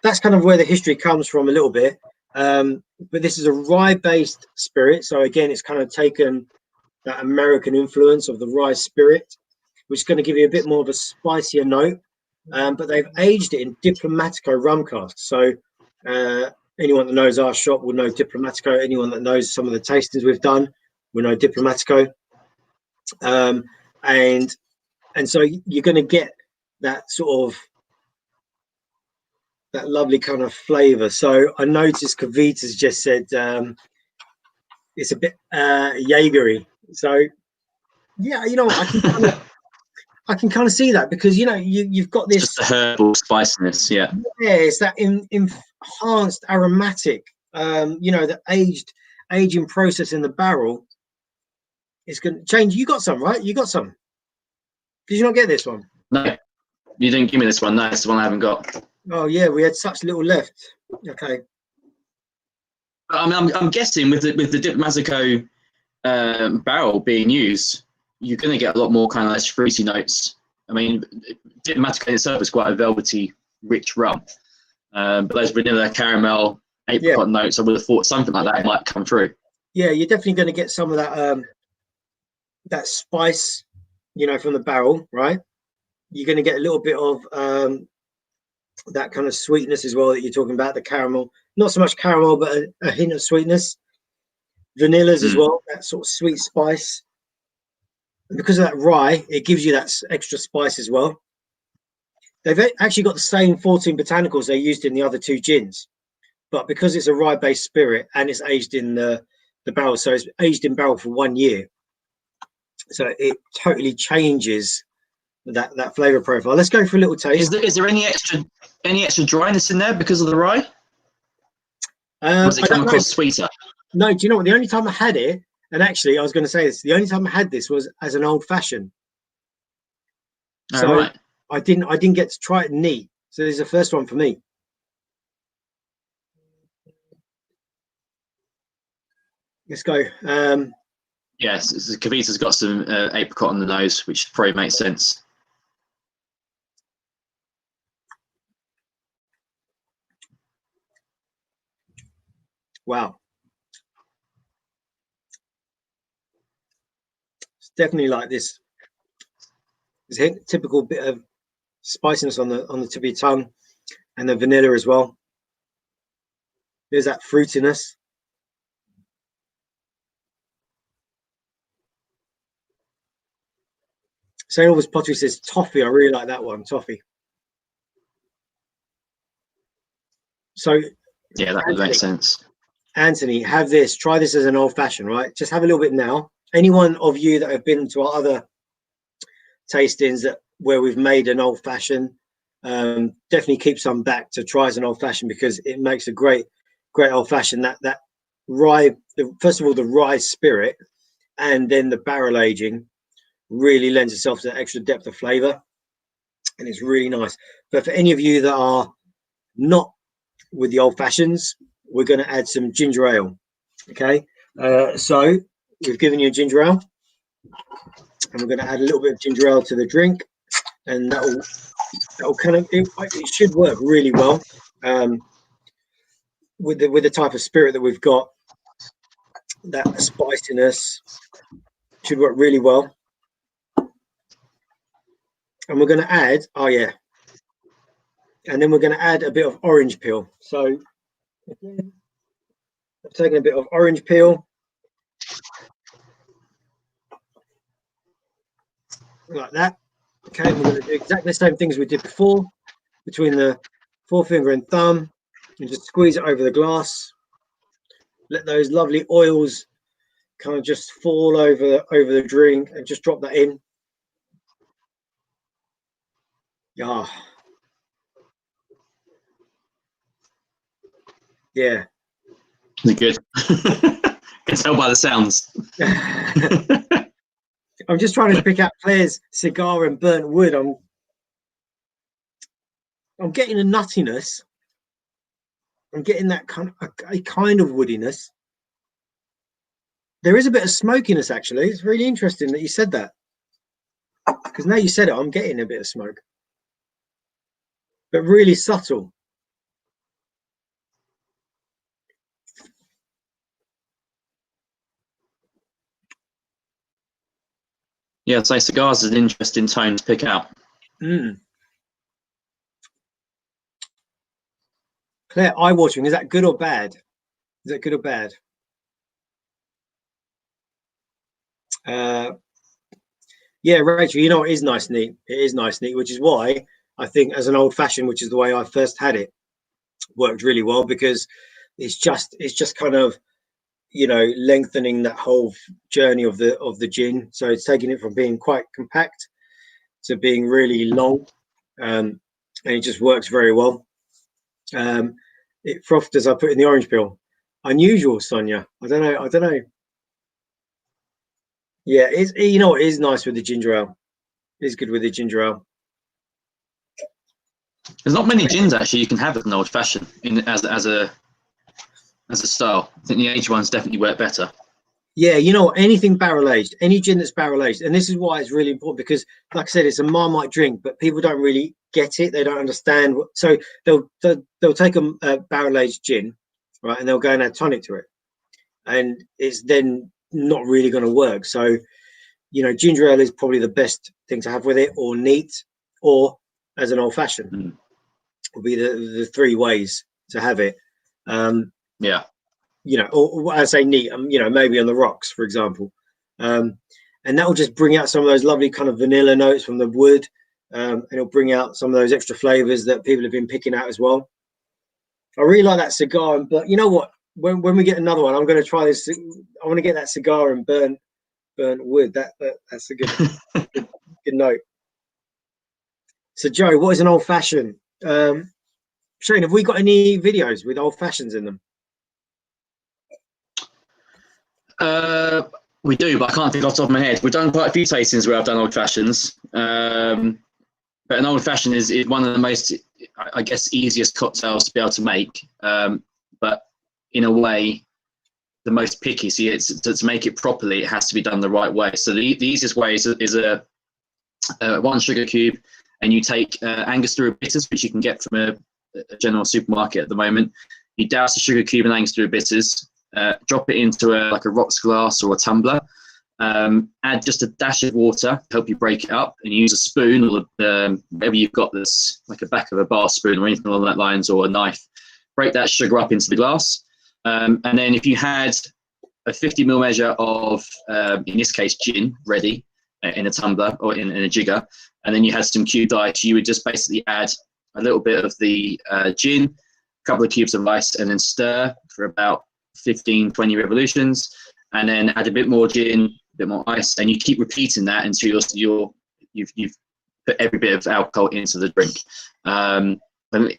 that's kind of where the history comes from a little bit. But this is a rye-based spirit. So again, it's kind of taken that American influence of the rye spirit, which is going to give you a bit more of a spicier note. But they've aged it in Diplomatico rum casks. So anyone that knows our shop will know Diplomatico. Anyone that knows some of the tastings we've done will know Diplomatico. And so you're going to get that sort of that lovely kind of flavor. So I noticed Kavita's just said it's a bit Jaegery. So yeah, you know, I can kind of see that, because you know you've got this just the herbal spiciness. Yeah, it's that enhanced aromatic. You know, the aging process in the barrel is going to change. You got some, right? You got some. Did you not get this one? no, you didn't give me this one. No, it's the one I haven't got. Oh yeah, we had such little left. Okay. I mean, I'm guessing with the Diplomatico barrel being used, you're going to get a lot more kind of less fruity notes. I mean, Diplomatico itself is quite a velvety, rich rum, but those vanilla, caramel, apricot notes, I would have thought something like that might come through. Yeah, you're definitely going to get some of that that spice, you know, from the barrel, right? You're going to get a little bit of that kind of sweetness as well that you're talking about, the caramel. Not so much caramel, but a hint of sweetness. Vanillas as well, that sort of sweet spice. And because of that rye, it gives you that extra spice as well. They've actually got the same 14 botanicals they used in the other two gins, but because it's a rye-based spirit and it's aged in the barrel, so it's aged in barrel for 1 year, so it totally changes that flavor profile. Let's go for a little taste. Is there any extra dryness in there because of the rye? Does it come across sweeter? No, do you know what? The only time I had it, and actually I was going to say this, the only time I had this was as an old fashioned. So right. I didn't get to try it neat. So this is the first one for me. Let's go. Yes, Kavita's got some apricot on the nose, which probably makes sense. Wow. It's definitely like this. It's a typical bit of spiciness on the tip of your tongue, and the vanilla as well. There's that fruitiness. St. Albans Pottery says toffee. I really like that one, toffee. So yeah, that would make sense. Anthony, have this. Try this as an old fashioned, right? Just have a little bit now. Anyone of you that have been to our other tastings where we've made an old fashioned, definitely keep some back to try as an old fashioned, because it makes a great old fashioned. That rye, first of all, the rye spirit, and then the barrel aging really lends itself to that extra depth of flavor, and it's really nice. But for any of you that are not with the old fashions, we're going to add some ginger ale. Okay, so we've given you a ginger ale, and we're going to add a little bit of ginger ale to the drink, and that'll kind of it should work really well with the type of spirit that we've got. That spiciness should work really well. And we're going to add, and then we're going to add a bit of orange peel. So again, I've taken a bit of orange peel, like that. Okay, we're going to do exactly the same things we did before, between the forefinger and thumb, and just squeeze it over the glass. Let those lovely oils kind of just fall over the drink, and just drop that in. Yeah. Good. Can tell by the sounds. I'm just trying to pick out Claire's cigar and burnt wood. I'm getting a nuttiness. I'm getting that kind of a kind of woodiness. There is a bit of smokiness, actually. It's really interesting that you said that, because now you said it, I'm getting a bit of smoke. but really subtle. Yeah, so cigars is an interesting tone to pick out. Claire, eye-watering, is that good or bad? Is that good or bad? Yeah, Rachel, you know, it is nice neat. It is nice neat, which is why I think as an old fashioned, which is the way I first had it, worked really well, because it's just kind of, you know, lengthening that whole journey of the gin. So it's taking it from being quite compact to being really long, and it just works very well. It frothed as I put in the orange peel. Unusual, Sonia. I don't know. Yeah, it's, you know, it is nice with the ginger ale. It is good with the ginger ale. There's not many gins actually you can have as an old fashioned as a style. I think the aged ones definitely work better. Yeah, you know, anything barrel aged, any gin that's barrel aged, and this is why it's really important, because, like I said, it's a Marmite drink, but people don't really get it. They don't understand. So they'll take a barrel aged gin, right, and they'll go and add tonic to it, and it's then not really going to work. So, you know, ginger ale is probably the best thing to have with it, or neat, or as an old fashioned. Will be the three ways to have it. Yeah. You know, or I say neat, you know, maybe on the rocks, for example. And that will just bring out some of those lovely kind of vanilla notes from the wood. And it'll bring out some of those extra flavors that people have been picking out as well. I really like that cigar, but you know what? When we get another one, I'm going to try this. I want to get that cigar and burnt wood. That's a good good note. So Joe, what is an old fashioned? Shane, have we got any videos with old fashions in them? We do, but I can't think off the top of my head. We've done quite a few tastings where I've done old fashions, but an old fashioned is one of the most, I guess, easiest cocktails to be able to make. But in a way, the most picky. See, to make it properly, it has to be done the right way. So the easiest way is a 1 sugar cube, and you take Angostura bitters, which you can get from a general supermarket at the moment. You douse the sugar cube in Angostura bitters. Drop it into like a rocks glass or a tumbler. Add just a dash of water to help you break it up, and use a spoon or whatever you've got, this like a back of a bar spoon or anything along that lines, or a knife. Break that sugar up into the glass, and then if you had a 50ml measure of, in this case, gin ready in a tumbler or in a jigger, and then you had some cubed ice, you would just basically add a little bit of the gin, a couple of cubes of ice, and then stir for about 15-20 revolutions, and then add a bit more gin, a bit more ice, and you keep repeating that until you've put every bit of alcohol into the drink. And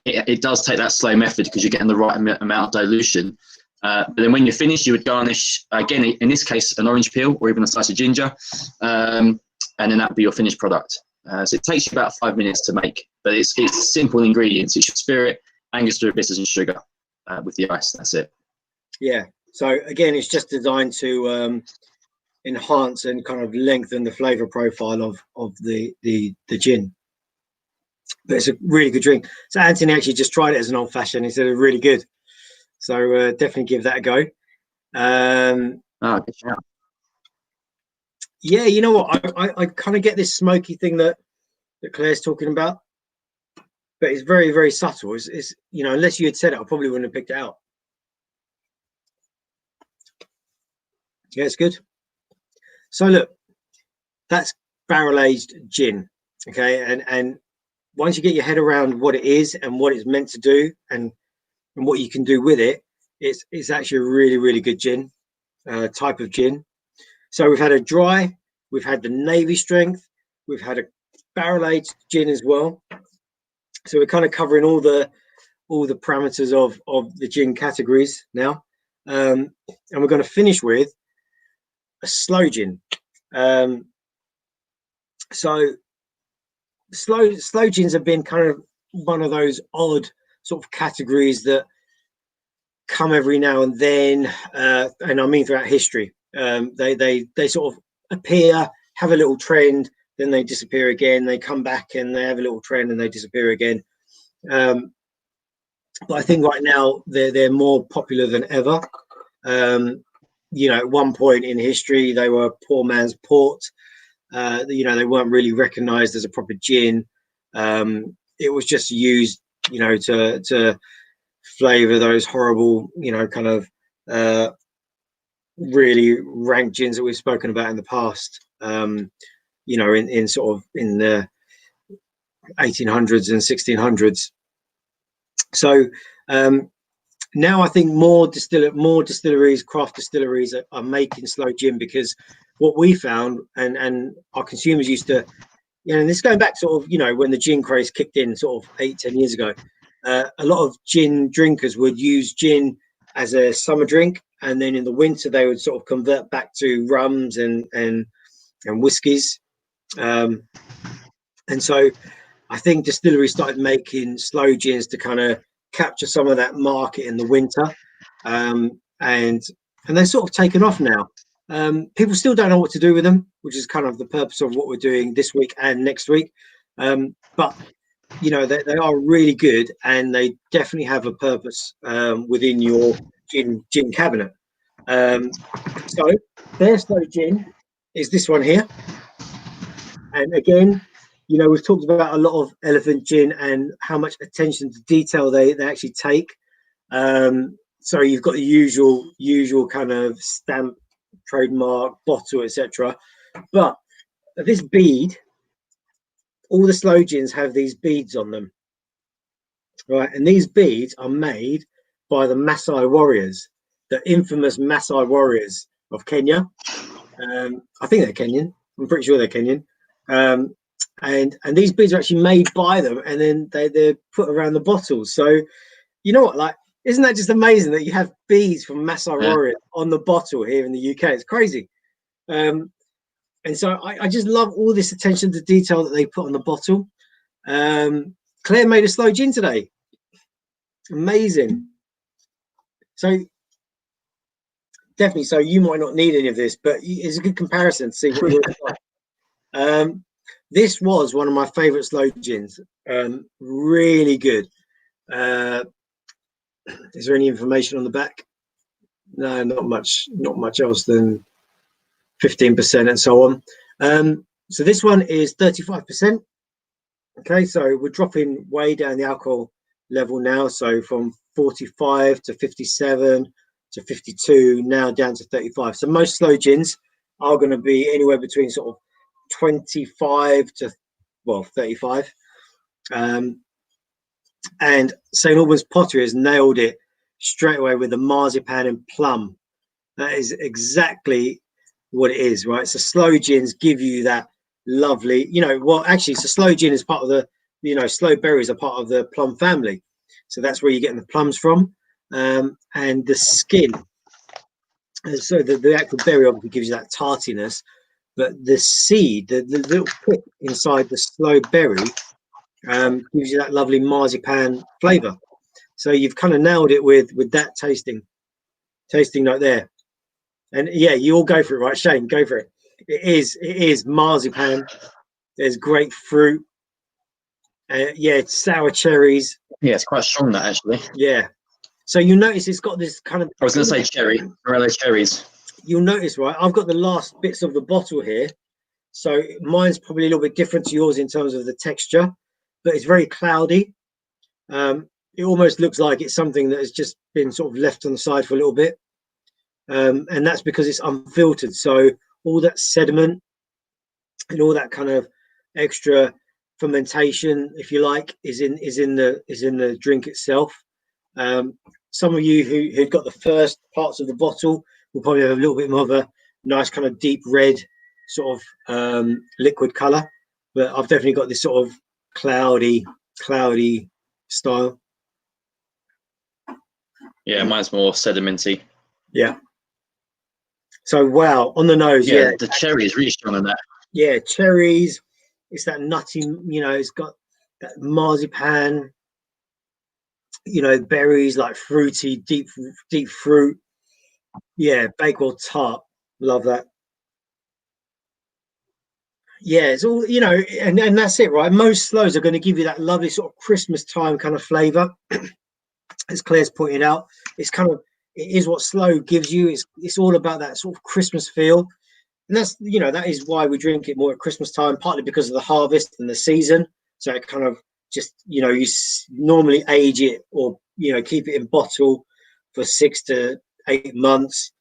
it does take that slow method because you're getting the right amount of dilution. But then when you're finished, you would garnish, again, in this case, an orange peel or even a slice of ginger, and then that would be your finished product. So it takes you about 5 minutes to make, but it's simple ingredients. It's your spirit, Angostura bitters, and sugar with the ice. That's it. Yeah. So again, it's just designed to enhance and kind of lengthen the flavor profile of the gin. But it's a really good drink. So Anthony actually just tried it as an old fashioned. He said it was really good. So definitely give that a go. Good shout. Yeah, you know what? I kind of get this smoky thing that Claire's talking about, but it's very, very subtle. It's you know, unless you had said it, I probably wouldn't have picked it out. Yeah, it's good. So look, that's barrel aged gin. Okay, and once you get your head around what it is and what it's meant to do and what you can do with it, it's actually a really, really good gin type of gin. So we've had a dry, we've had the Navy strength, we've had a barrel aged gin as well. So we're kind of covering all the parameters of the gin categories now, and we're going to finish with a slow gin. So slow gins have been kind of one of those odd sort of categories that come every now and then, and I mean throughout history. They sort of appear, have a little trend, then they disappear again. They come back and they have a little trend and they disappear again. But I think right now they're more popular than ever. You know, at one point in history, they were poor man's port. You know, they weren't really recognised as a proper gin. It was just used, you know, to flavour those horrible, you know, kind of really rank gins that we've spoken about in the past. You know, in sort of in the 1800s and 1600s. So now I think more distilleries, craft distilleries are making sloe gin, because what we found, and our consumers used to, you know, and this is going back sort of, you know, when the gin craze kicked in sort of 8-10 years ago, a lot of gin drinkers would use gin as a summer drink, and then in the winter they would sort of convert back to rums and whiskies. And so I think distilleries started making sloe gins to kind of capture some of that market in the winter, and they're sort of taken off now. People still don't know what to do with them, which is kind of the purpose of what we're doing this week and next week. But you know, they are really good, and they definitely have a purpose within your gin cabinet. So their sloe gin is this one here, and again, you know, we've talked about a lot of Elephant Gin and how much attention to detail they actually take. So you've got the usual kind of stamp, trademark, bottle, etc. But this bead, all the sloe gins have these beads on them, right? And these beads are made by the Maasai warriors, the infamous Maasai warriors of Kenya. I think they're Kenyan. I'm pretty sure they're Kenyan. And these beads are actually made by them, and then they're put around the bottles. So you know what, like, isn't that just amazing that you have beads from Maasai warriors on the bottle here in the UK? It's crazy. And so I just love all this attention to detail that they put on the bottle. Claire made a sloe gin today. Amazing. So definitely, so you might not need any of this, but it's a good comparison to see what yours like. This was one of my favorite sloe gins. Really good. Is there any information on the back? No, not much else than 15% and so on. So this one is 35%. Okay, so we're dropping way down the alcohol level now. So from 45 to 57 to 52, now down to 35. So most sloe gins are going to be anywhere between sort of 25 to 35. And St. Albans Pottery has nailed it straight away with the marzipan and plum. That is exactly what it is, right? So sloe gins give you that lovely, you know, well, actually, so sloe gin is part of the, you know, sloe berries are part of the plum family. So that's where you're getting the plums from. And the skin. And so the actual berry obviously gives you that tartiness, but the seed, the little pip inside the sloe berry, gives you that lovely marzipan flavor. So you've kind of nailed it with that tasting note there. And yeah, you all go for it, right? Shane, go for it. It is marzipan. There's grapefruit. Yeah, it's sour cherries. Yeah, it's quite strong, that, actually. Yeah. So you notice it's got this kind of... I was going to say cherry, Morello cherries. You'll notice, right? I've got the last bits of the bottle here. So mine's probably a little bit different to yours in terms of the texture, but it's very cloudy. It almost looks like it's something that has just been sort of left on the side for a little bit. And that's because it's unfiltered. So all that sediment and all that kind of extra fermentation, if you like, is in the drink itself. Some of you who got the first parts of the bottle will probably have a little bit more of a nice kind of deep red sort of liquid color, but I've definitely got this sort of cloudy style. Yeah, mine's more sedimenty. Yeah. So wow, on the nose, yeah. The cherry is really strong on that. Yeah, cherries. It's that nutty, you know, it's got that marzipan, you know, berries, like fruity, deep fruit. Yeah, Bakewell tart. Love that. Yeah, it's all, you know, and that's it, right? Most slows are going to give you that lovely sort of Christmas time kind of flavor. As Claire's pointed out, it's kind of, it is what slow gives you. It's all about that sort of Christmas feel. And that's, you know, that is why we drink it more at Christmas time, partly because of the harvest and the season. So it kind of just, you know, normally age it, or, you know, keep it in bottle for 6 to 8 months,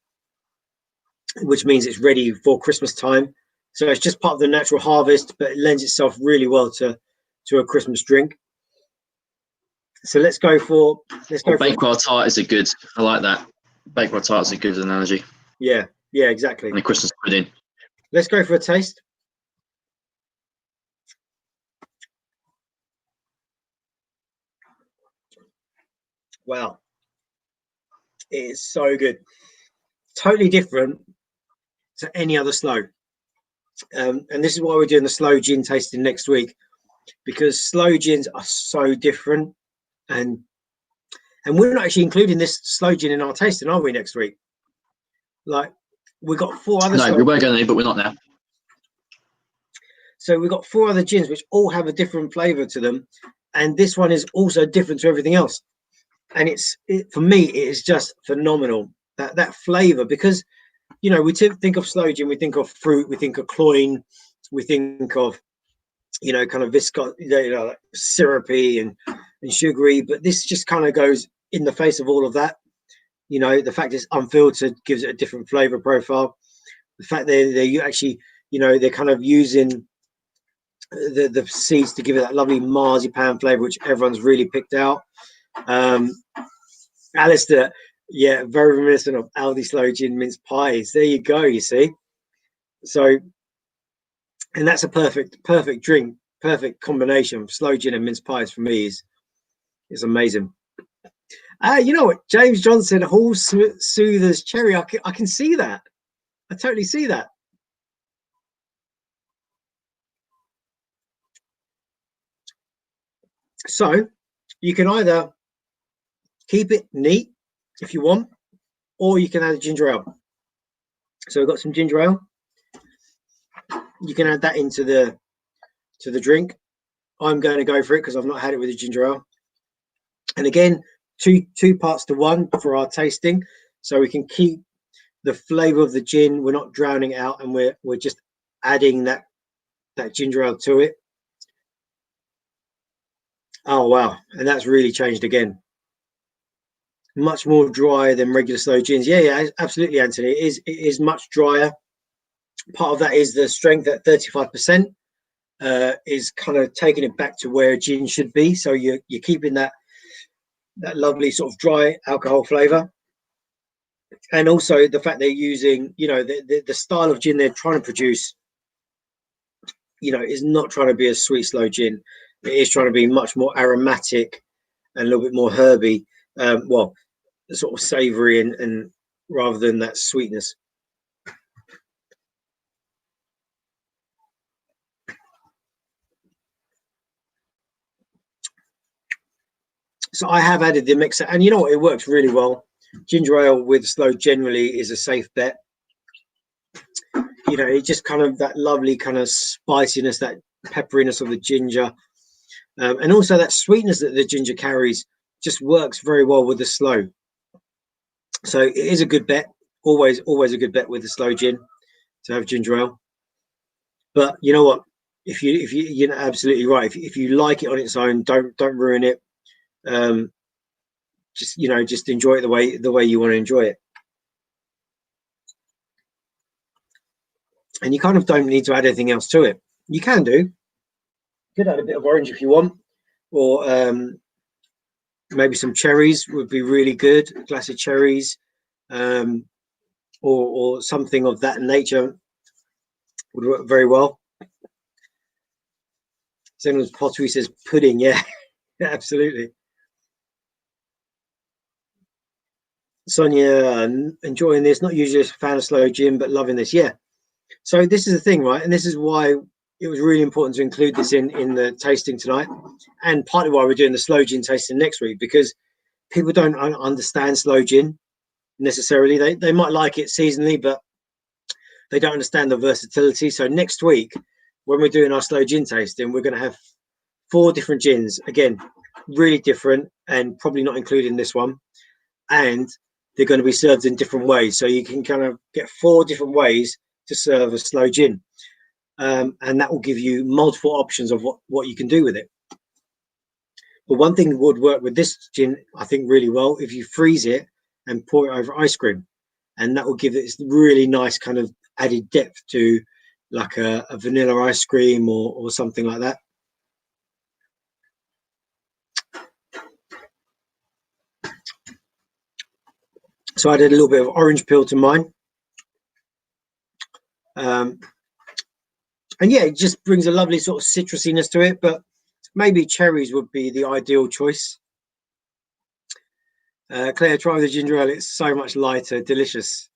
which means it's ready for Christmas time. So it's just part of the natural harvest, but it lends itself really well to a Christmas drink. So let's go for Bakewell tart is a good. I like that. Bakewell tart is a good analogy. Yeah, exactly. And a Christmas pudding. Let's go for a taste. Wow, it is so good. Totally different to any other slow. And this is why we're doing the slow gin tasting next week, because slow gins are so different, and we're not actually including this slow gin in our tasting, are we, next week? Like, we've got 4 other. No, we were going to, but we're not now. So we've got 4 other gins which all have a different flavor to them, and this one is also different to everything else. And for me, it is just phenomenal, that flavor, because, you know, we think of slow gin, we think of fruit, we think of cloyne, we think of, you know, kind of viscous, you know, like syrupy and sugary, but this just kind of goes in the face of all of that. You know, the fact it's unfiltered gives it a different flavor profile. The fact they're actually, you know, they're kind of using the seeds to give it that lovely marzipan flavor, which everyone's really picked out. Alistair, yeah, very reminiscent of Aldi Slow Gin mince pies. There you go, you see. So, and that's a perfect drink, perfect combination of slow gin and mince pies for me is amazing. You know what, James Johnson, Hall Soothers Cherry, I can see that. I totally see that. So you can either keep it neat if you want, or you can add a ginger ale. So we've got some ginger ale. You can add that into the drink. I'm going to go for it because I've not had it with a ginger ale. And again, two parts to one for our tasting, so we can keep the flavor of the gin. We're not drowning it out, and we're just adding that ginger ale to it. Oh wow, and that's really changed again. Much more dry than regular slow gins. Yeah, absolutely, Anthony. It is much drier. Part of that is the strength at 35%. Is kind of taking it back to where gin should be. So you're keeping that lovely sort of dry alcohol flavor, and also the fact they're using, you know, the style of gin they're trying to produce, you know, is not trying to be a sweet slow gin. It is trying to be much more aromatic and a little bit more herby. Well, sort of savory and rather than that sweetness. So I have added the mixer, and you know what, it works really well. Ginger ale with slow generally is a safe bet. You know, it just kind of that lovely kind of spiciness, that pepperiness of the ginger, and also that sweetness that the ginger carries just works very well with the slow. So it is a good bet. Always a good bet with the slow gin to have ginger ale. But you know what? If you're absolutely right. If you like it on its own, don't ruin it. Just enjoy it the way you want to enjoy it. And you kind of don't need to add anything else to it. You can do. You could add a bit of orange if you want, or maybe some cherries would be really good. A glass of cherries, or something of that nature would work very well. Someone's pottery says pudding. Yeah, absolutely. Sonia, enjoying this. Not usually a fan of slow gin, but loving this. Yeah. So this is the thing, right? And this is why it was really important to include this in the tasting tonight, and partly why we're doing the slow gin tasting next week, because people don't understand slow gin necessarily. They might like it seasonally, but they don't understand the versatility. So next week when we're doing our slow gin tasting, we're going to have 4 different gins, again, really different and probably not including this one, and they're going to be served in different ways, so you can kind of get 4 different ways to serve a slow gin, and that will give you multiple options of what you can do with it. But one thing that would work with this gin, I think, really well, if you freeze it and pour it over ice cream, and that will give it this really nice kind of added depth to like a vanilla ice cream or something like that. So I did a little bit of orange peel to mine. And yeah, it just brings a lovely sort of citrusiness to it, but maybe cherries would be the ideal choice. Claire, try the ginger ale. It's so much lighter, delicious.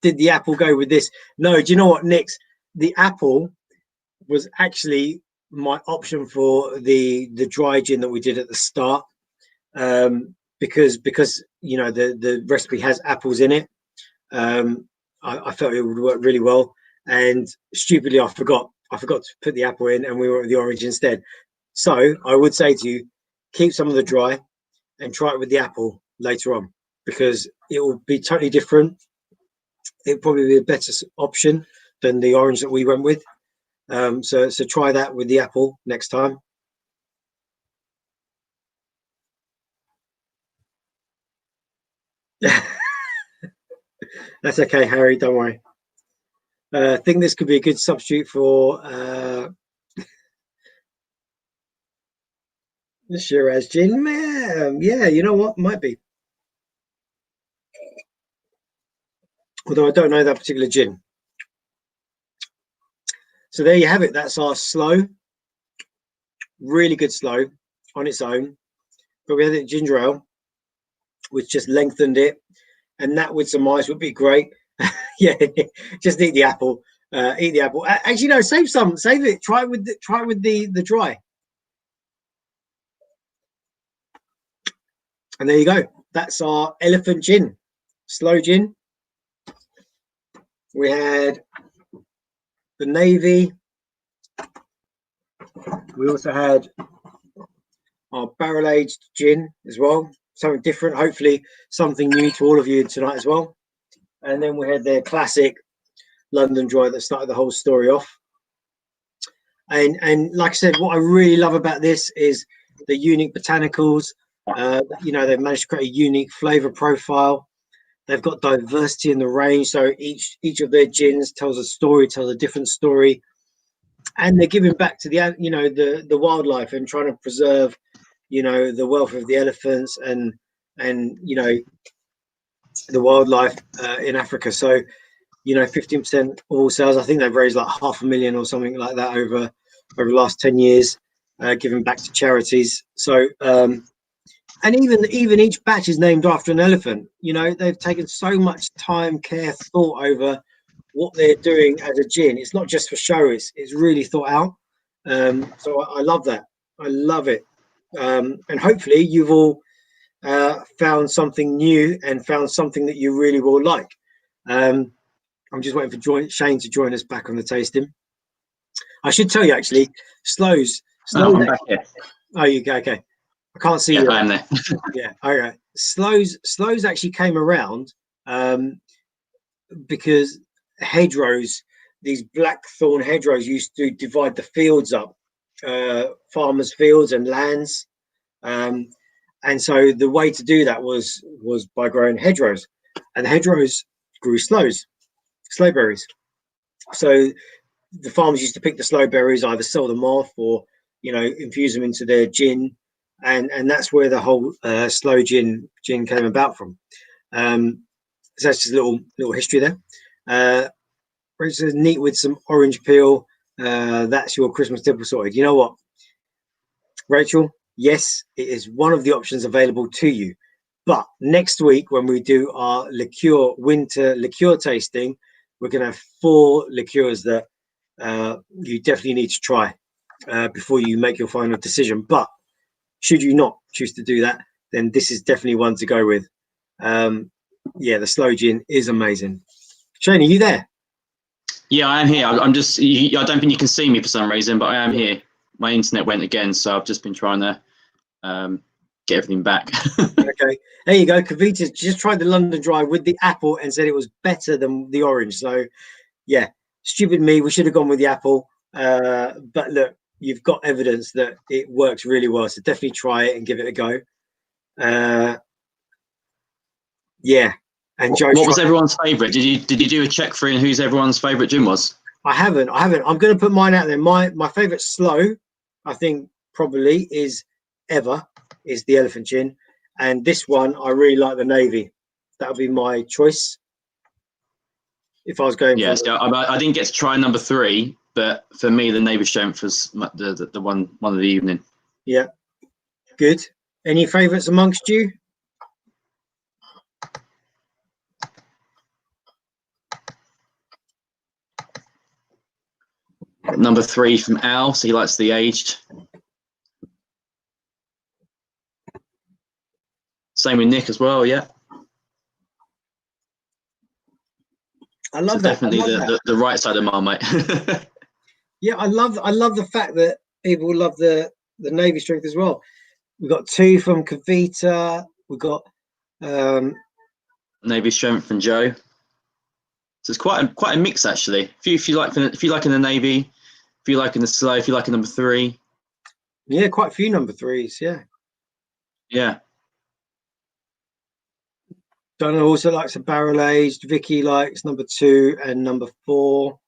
Did the apple go with this? No, do you know what, Nix? The apple was actually my option for the dry gin that we did at the start, because you know the recipe has apples in it. I felt it would work really well, and stupidly I forgot to put the apple in, and we went with the orange instead. So I would say to you, keep some of the dry and try it with the apple later on, because it will be totally different. It'll probably be a better option than the orange that we went with. So try that with the apple next time. That's okay, Harry, don't worry. I think this could be a good substitute for the Shiraz gin. Yeah, you know what, might be. Although I don't know that particular gin. So there you have it. That's our slow, really good slow on its own. But we had it ginger ale, which just lengthened it, and that with some ice would be great. Yeah, just eat the apple. Eat the apple. Actually, no, save some. Save it. Try it with the dry. And there you go. That's our elephant gin, slow gin. We had the navy. We also had our barrel aged gin as well. Something different. Hopefully, something new to all of you tonight as well. And then we had their classic London Dry that started the whole story off. And like I said, what I really love about this is the unique botanicals. You know, they've managed to create a unique flavor profile. They've got diversity in the range, so each of their gins tells a story, tells a different story, and they're giving back to the the wildlife and trying to preserve, you know, the wealth of the elephants and you know the wildlife in Africa. So, you know, 15% all sales. I think they've raised like $500,000 or something like that over the last 10 years, giving back to charities. So. And even each batch is named after an elephant. You know, they've taken so much time, care, thought over what they're doing as a gin. It's not just for show; it's really thought out. So I love that. I love it. And hopefully you've all found something new and found something that you really will like. I'm just waiting for Shane to join us back on the tasting. I should tell you actually, Slows. I'm back here. Oh, you go. Okay. I can't see you. I am there. Yeah, okay. Slows actually came around because hedgerows, these blackthorn hedgerows, used to divide the fields up, farmers' fields and lands, and so the way to do that was by growing hedgerows, and the hedgerows grew sloe berries. So the farmers used to pick the sloe berries, either sell them off or, you know, infuse them into their gin. And that's where the whole slow gin came about from. So that's just a little history there. It's neat with some orange peel. That's your Christmas dipple sorted. You know what, Rachel? Yes, it is one of the options available to you. But next week, when we do our winter liqueur tasting, we're going to have 4 liqueurs that you definitely need to try before you make your final decision. But should you not choose to do that, then this is definitely one to go with. Yeah, the slow gin is amazing. Shane, are you there? Yeah, I am here. I'm just. I don't think you can see me for some reason, but I am here. My internet went again, so I've just been trying to get everything back. Okay, there you go. Kavita's just tried the London Dry with the apple and said it was better than the orange. So, yeah, stupid me. We should have gone with the apple. But look, you've got evidence that it works really well. So definitely try it and give it a go. Yeah. And Joe, what was everyone's favourite? Did you do a check for who's everyone's favourite gin was? I haven't. I'm going to put mine out there. My favourite slow, I think probably is the Elephant Gin, and this one I really like the Navy. That would be my choice if I was going for. So I didn't get to try number 3, but for me the Navy Strength was the one of the evening. Yeah, good. Any favourites amongst you? Number 3 from Al, so he likes the aged. Same with Nick as well, yeah. I love that. Definitely the right side of Marmite. Yeah, I love the fact that people love the Navy Strength as well. We've got 2 from Kavita. We've got Navy Strength from Joe. So it's quite a mix actually. If you like in the Navy, if you like in the slow, if you like in number 3. Yeah, quite a few number 3s. Yeah. Yeah. Donna also likes a barrel aged. Vicky likes number 2 and number 4.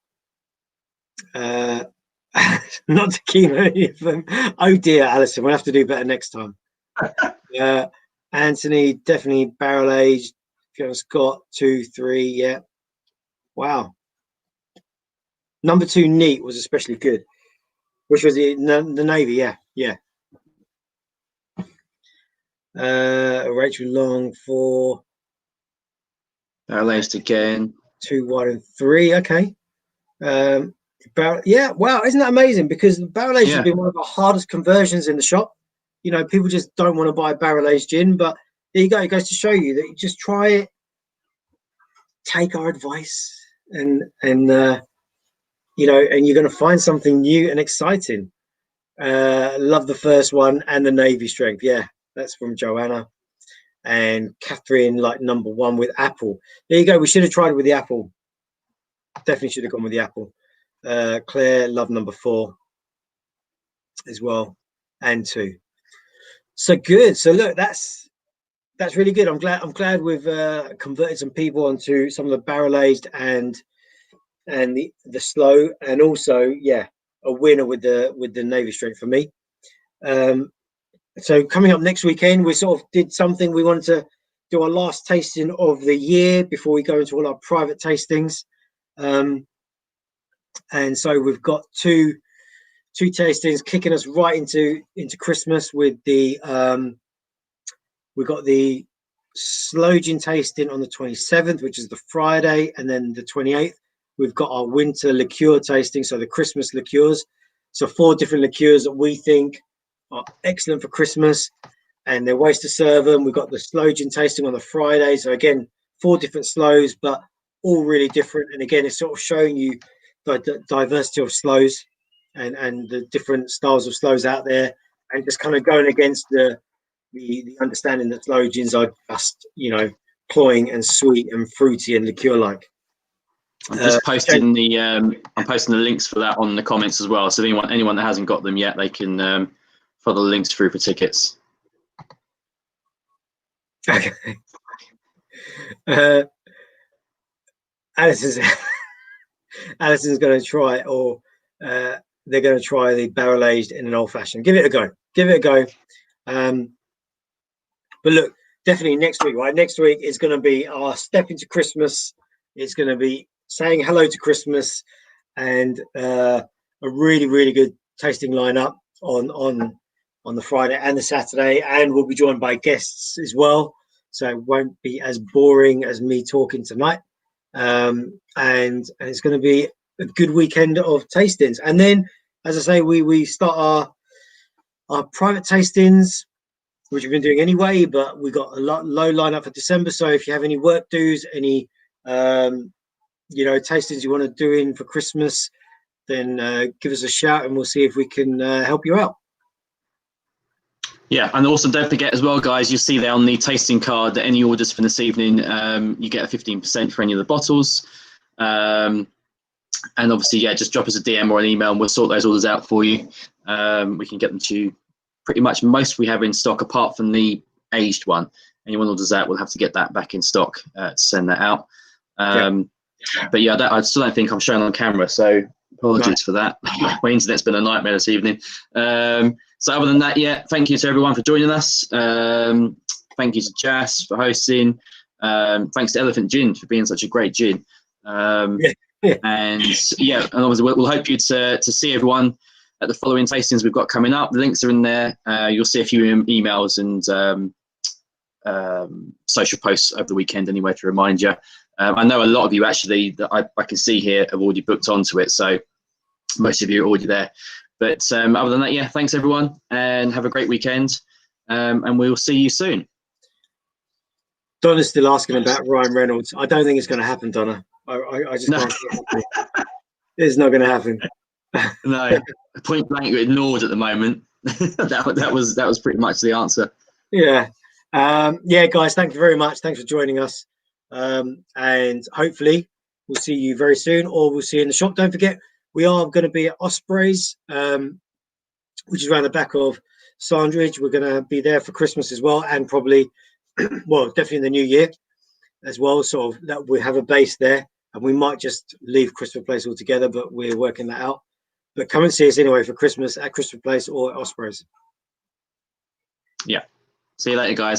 Not to keep any of them. Oh dear, Alison, we'll have to do better next time. Anthony, definitely barrel aged. Scott, 2, 3, yeah. Wow. Number 2, neat, was especially good. Which was the Navy, yeah. Rachel Long, 4. Barrel aged again. 2, 1, and 3. Okay. Yeah, wow, isn't that amazing? Because barrel aged has been one of the hardest conversions in the shop. You know, people just don't want to buy barrel aged gin, but there you go. It goes to show you that you just try it, take our advice, and you know, and you're going to find something new and exciting. Love the first one and the Navy Strength. Yeah, that's from Joanna. And Catherine, like number 1 with apple. There you go. We should have tried it with the apple. Definitely should have gone with the apple. Claire, love number 4 as well, and 2. So good. So look, that's really good. I'm glad we've converted some people onto some of the barrel aged and the slow, and also a winner with the Navy Strength for me. So coming up next weekend, we sort of did something. We wanted to do our last tasting of the year before we go into all our private tastings. And so we've got two tastings kicking us right into Christmas with the we've got the slow gin tasting on the 27th, which is the Friday, and then the 28th we've got our winter liqueur tasting, so the Christmas liqueurs. So 4 different liqueurs that we think are excellent for Christmas, and they're ways to serve them. We've got the slow gin tasting on the Friday, so again 4 different slows, but all really different. And again, it's sort of showing you the diversity of slows and the different styles of slows out there, and just kind of going against the understanding that slow gins are just, you know, cloying and sweet and fruity and liqueur like. I'm just posting I'm posting the links for that on the comments as well. So anyone that hasn't got them yet, they can follow the links through for tickets. Okay. Alison's going to try, or they're going to try the barrel aged in an old fashioned. Give it a go. But look, definitely next week, right? Next week is going to be our step into Christmas. It's going to be saying hello to Christmas, and a really, really good tasting lineup on the Friday and the Saturday, and we'll be joined by guests as well, so it won't be as boring as me talking tonight. And it's going to be a good weekend of tastings, and then, as I say, we start our private tastings, which we've been doing anyway, but we've got a low lineup for December. So if you have any work dues, any tastings you want to do in for Christmas, then give us a shout and we'll see if we can help you out. Yeah, and also don't forget as well, guys, you'll see there on the tasting card that any orders for this evening, you get a 15% for any of the bottles. And obviously, yeah, just drop us a DM or an email and we'll sort those orders out for you. We can get them to you. Pretty much most we have in stock, apart from the aged one. Anyone orders that, we'll have to get that back in stock to send that out. But yeah, I still don't think I'm showing on camera, so apologies for that. My internet's been a nightmare this evening. So other than that, yeah, thank you to everyone for joining us. Thank you to Jas for hosting. Thanks to Elephant Gin for being such a great gin. And yeah, and obviously we'll hope you to see everyone at the following tastings we've got coming up. The links are in there. You'll see a few emails and social posts over the weekend anyway to remind you. I know a lot of you actually that I can see here have already booked onto it, so most of you are already there. But other than that, yeah, thanks everyone and have a great weekend, and we'll see you soon. Donna's still asking about Ryan Reynolds. I don't think it's going to happen, Donna. I just can't see it. It's not going to happen. No, point blank, you're ignored at the moment. that was pretty much the answer. Yeah. Yeah, guys, thank you very much. Thanks for joining us. And hopefully we'll see you very soon, or we'll see you in the shop. Don't forget, we are going to be at Ospreys, which is around the back of Sandridge. We're going to be there for Christmas as well, and probably, well, definitely in the new year as well. Sort of that we have a base there, and we might just leave Christopher Place altogether, but we're working that out. But come and see us anyway for Christmas at Christopher Place or at Ospreys. Yeah. See you later, guys.